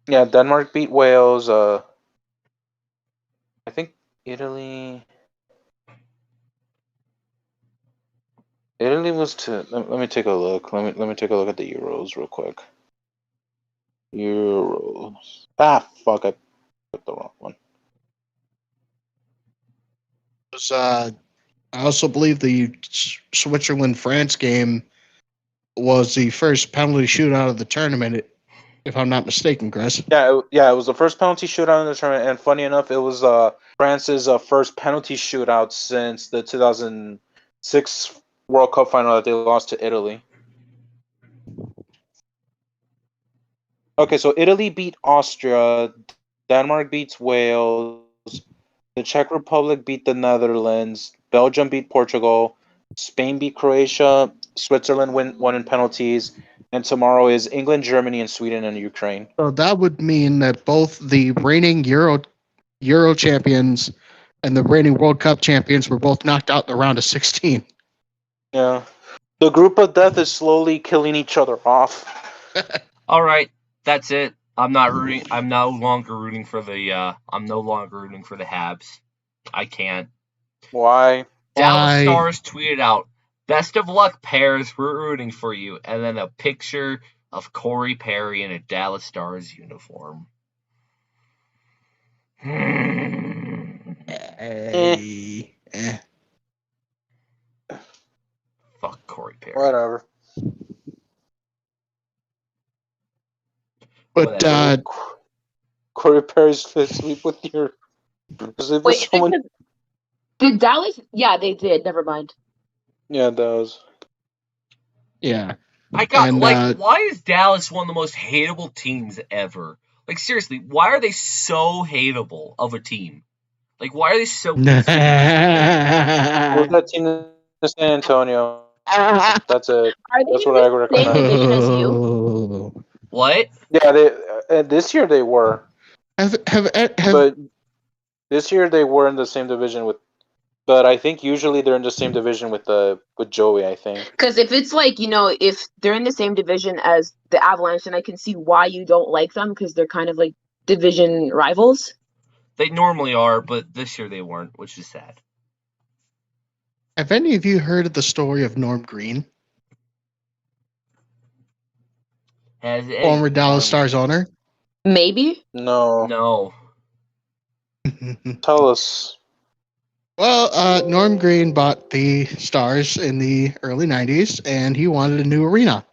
[SPEAKER 7] Yeah, Denmark beat Wales. I think Italy. Italy was to. Let me take a look. Let me take a look at the Euros real quick. Euros. Ah, fuck! I put the wrong one.
[SPEAKER 8] I also believe the Switzerland-France game was the first penalty shootout of the tournament, if I'm not mistaken, Chris.
[SPEAKER 7] Yeah, it was the first penalty shootout in the tournament, and funny enough, it was France's first penalty shootout since the 2006 World Cup final that they lost to Italy. Okay, so Italy beat Austria, Denmark beats Wales, the Czech Republic beat the Netherlands, Belgium beat Portugal, Spain beat Croatia, Switzerland won in penalties, and tomorrow is England, Germany, and Sweden and Ukraine.
[SPEAKER 8] So that would mean that both the reigning Euro champions and the reigning World Cup champions were both knocked out in the round of 16.
[SPEAKER 7] Yeah. The group of death is slowly killing each other off.
[SPEAKER 1] All right, that's it. I'm no longer rooting for the. I'm no longer rooting for the Habs. I can't.
[SPEAKER 7] Why?
[SPEAKER 1] Dallas Stars tweeted out, "Best of luck, Pairs. We're rooting for you," and then a picture of Corey Perry in a Dallas Stars uniform. Fuck Corey Perry.
[SPEAKER 7] Whatever.
[SPEAKER 8] But
[SPEAKER 7] Corey Perry's to sleep with your. Sleep with
[SPEAKER 9] wait,
[SPEAKER 7] someone.
[SPEAKER 9] did Dallas? Yeah, they did. Never mind.
[SPEAKER 7] Yeah, that was.
[SPEAKER 8] yeah.
[SPEAKER 1] I got
[SPEAKER 8] And,
[SPEAKER 1] why is Dallas one of the most hateable teams ever? Like seriously, why are they so hateable of a team? Like why are they so?
[SPEAKER 7] Who's that team in San Antonio? That's it.
[SPEAKER 9] Are they
[SPEAKER 7] That's
[SPEAKER 9] in
[SPEAKER 7] what I
[SPEAKER 9] the same
[SPEAKER 7] recommend.
[SPEAKER 9] division as you?
[SPEAKER 1] What?
[SPEAKER 7] Yeah, they this year they were, but this year they were in the same division with. But I think usually they're in the same division with Joey. I think.
[SPEAKER 9] Because if it's like, if they're in the same division as the Avalanche, then I can see why you don't like them, because they're kind of like division rivals.
[SPEAKER 1] They normally are, but this year they weren't, which is sad.
[SPEAKER 8] Have any of you heard of the story of Norm Green, former Dallas Stars owner?
[SPEAKER 9] Maybe.
[SPEAKER 7] No. Tell us.
[SPEAKER 8] Well, Norm Green bought the Stars in the early 90s, and he wanted a new arena.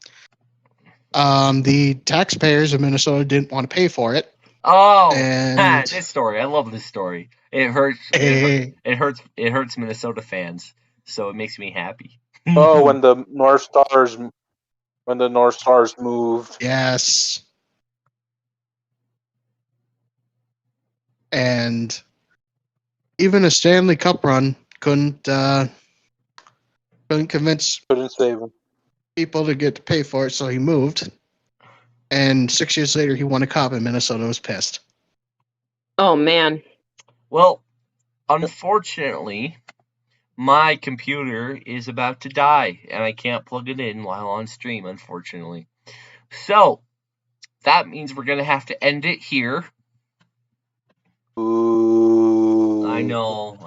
[SPEAKER 8] The taxpayers of Minnesota didn't want to pay for it.
[SPEAKER 1] Oh,
[SPEAKER 8] and
[SPEAKER 1] this story. I love this story. It hurts. It hurts Minnesota fans, so it makes me happy.
[SPEAKER 7] Oh, when the North Stars moved.
[SPEAKER 8] Yes. And even a Stanley Cup run couldn't convince
[SPEAKER 7] save him.
[SPEAKER 8] people to get to pay for it, so he moved. And 6 years later, he won a cup, and Minnesota was pissed.
[SPEAKER 9] Oh man.
[SPEAKER 1] Well, unfortunately, my computer is about to die, and I can't plug it in while on stream, unfortunately. So, that means we're going to have to end it here.
[SPEAKER 7] Ooh.
[SPEAKER 1] I know.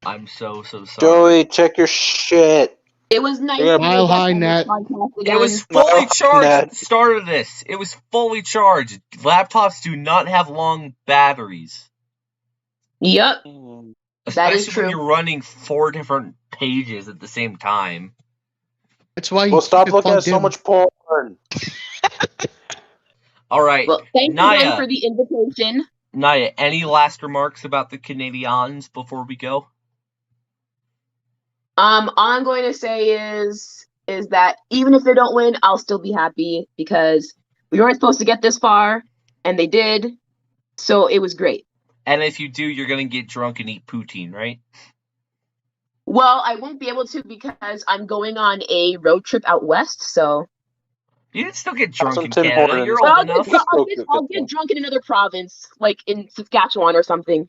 [SPEAKER 1] I'm so sorry.
[SPEAKER 7] Joey, check your shit.
[SPEAKER 9] It was nice.
[SPEAKER 7] Yeah,
[SPEAKER 9] to
[SPEAKER 8] Mile
[SPEAKER 9] get
[SPEAKER 8] High
[SPEAKER 9] on
[SPEAKER 8] net.
[SPEAKER 9] this podcast
[SPEAKER 1] It
[SPEAKER 9] again.
[SPEAKER 1] was fully charged
[SPEAKER 7] Net.
[SPEAKER 1] at the start of this. It was fully charged. Laptops do not have long batteries.
[SPEAKER 9] Yep. That is
[SPEAKER 1] Especially
[SPEAKER 9] true.
[SPEAKER 1] when you're running 4 different pages at the same time.
[SPEAKER 8] That's why you
[SPEAKER 7] Well, stop
[SPEAKER 8] keep it
[SPEAKER 7] looking at
[SPEAKER 8] plugged
[SPEAKER 7] so
[SPEAKER 8] in.
[SPEAKER 7] much porn.
[SPEAKER 1] All right,
[SPEAKER 9] Well, thank you
[SPEAKER 1] Naya.
[SPEAKER 9] again for the invitation.
[SPEAKER 1] Naya, any last remarks about the Canadians before we go?
[SPEAKER 9] All I'm going to say is that even if they don't win, I'll still be happy because we weren't supposed to get this far, and they did. So it was great.
[SPEAKER 1] And if you do, you're going to get drunk and eat poutine, right?
[SPEAKER 9] Well, I won't be able to because I'm going on a road trip out west. So
[SPEAKER 1] You can still get drunk
[SPEAKER 7] some
[SPEAKER 1] in
[SPEAKER 7] Tim
[SPEAKER 1] Canada.
[SPEAKER 7] Hortons.
[SPEAKER 1] You're
[SPEAKER 9] Well,
[SPEAKER 1] old enough.
[SPEAKER 9] I'll get drunk in another province, like in Saskatchewan or something.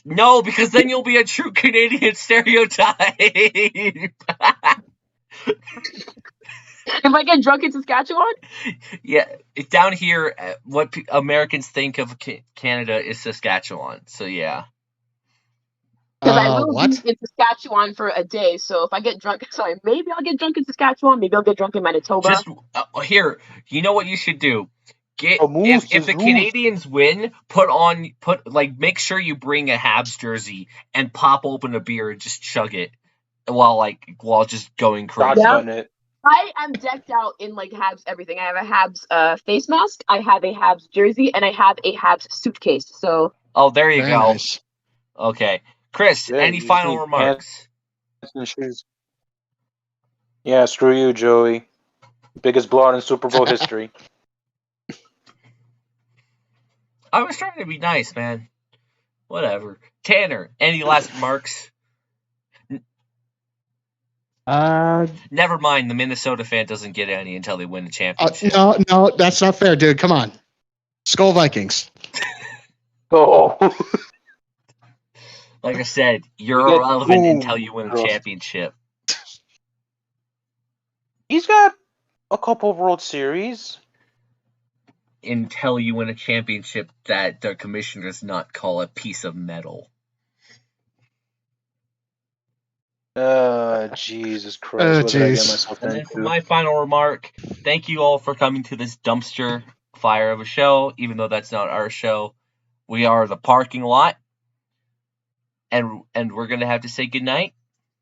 [SPEAKER 1] No, because then you'll be a true Canadian stereotype.
[SPEAKER 9] If I get drunk in Saskatchewan,
[SPEAKER 1] Yeah, it's down here. What Americans think of Canada is Saskatchewan. So yeah.
[SPEAKER 9] because I will
[SPEAKER 8] What?
[SPEAKER 9] be in Saskatchewan for a day. So if I get drunk, sorry, maybe I'll get drunk in Saskatchewan. Maybe I'll get drunk in Manitoba.
[SPEAKER 1] Just here, you know what you should do? Get
[SPEAKER 7] A moose
[SPEAKER 1] if
[SPEAKER 7] is
[SPEAKER 1] the
[SPEAKER 7] moose.
[SPEAKER 1] Canadians win, make sure you bring a Habs jersey and pop open a beer and just chug it while just going crazy.
[SPEAKER 9] Yeah.
[SPEAKER 7] Shotgun it.
[SPEAKER 9] I am decked out in like Habs everything. I have a Habs face mask, I have a Habs jersey, and I have a Habs suitcase. So
[SPEAKER 1] Oh, there you
[SPEAKER 8] Very
[SPEAKER 1] go.
[SPEAKER 8] nice.
[SPEAKER 1] Okay, Chris,
[SPEAKER 7] Yeah,
[SPEAKER 1] any
[SPEAKER 7] you
[SPEAKER 1] final
[SPEAKER 7] see
[SPEAKER 1] remarks?
[SPEAKER 7] And shoes. Yeah, screw you, Joey. Biggest blowout in Super Bowl history.
[SPEAKER 1] I was trying to be nice, man. Whatever. Tanner, any last remarks? Never mind, the Minnesota fan doesn't get any until they win the championship.
[SPEAKER 8] No, that's not fair, dude. Come on. Skull Vikings.
[SPEAKER 7] Oh.
[SPEAKER 1] Like I said, you're
[SPEAKER 7] We get
[SPEAKER 1] irrelevant
[SPEAKER 7] boomed,
[SPEAKER 1] until you win a
[SPEAKER 7] girls.
[SPEAKER 1] championship.
[SPEAKER 7] He's got a couple of World Series.
[SPEAKER 1] Until you win a championship that the commissioner does not call a piece of metal.
[SPEAKER 7] Jesus Christ.
[SPEAKER 8] Oh,
[SPEAKER 7] what did I get
[SPEAKER 8] jeez.
[SPEAKER 7] myself
[SPEAKER 1] And then for
[SPEAKER 7] into?
[SPEAKER 1] my final remark, thank you all for coming to this dumpster fire of a show, even though that's not our show. We are the parking lot. And we're gonna have to say goodnight.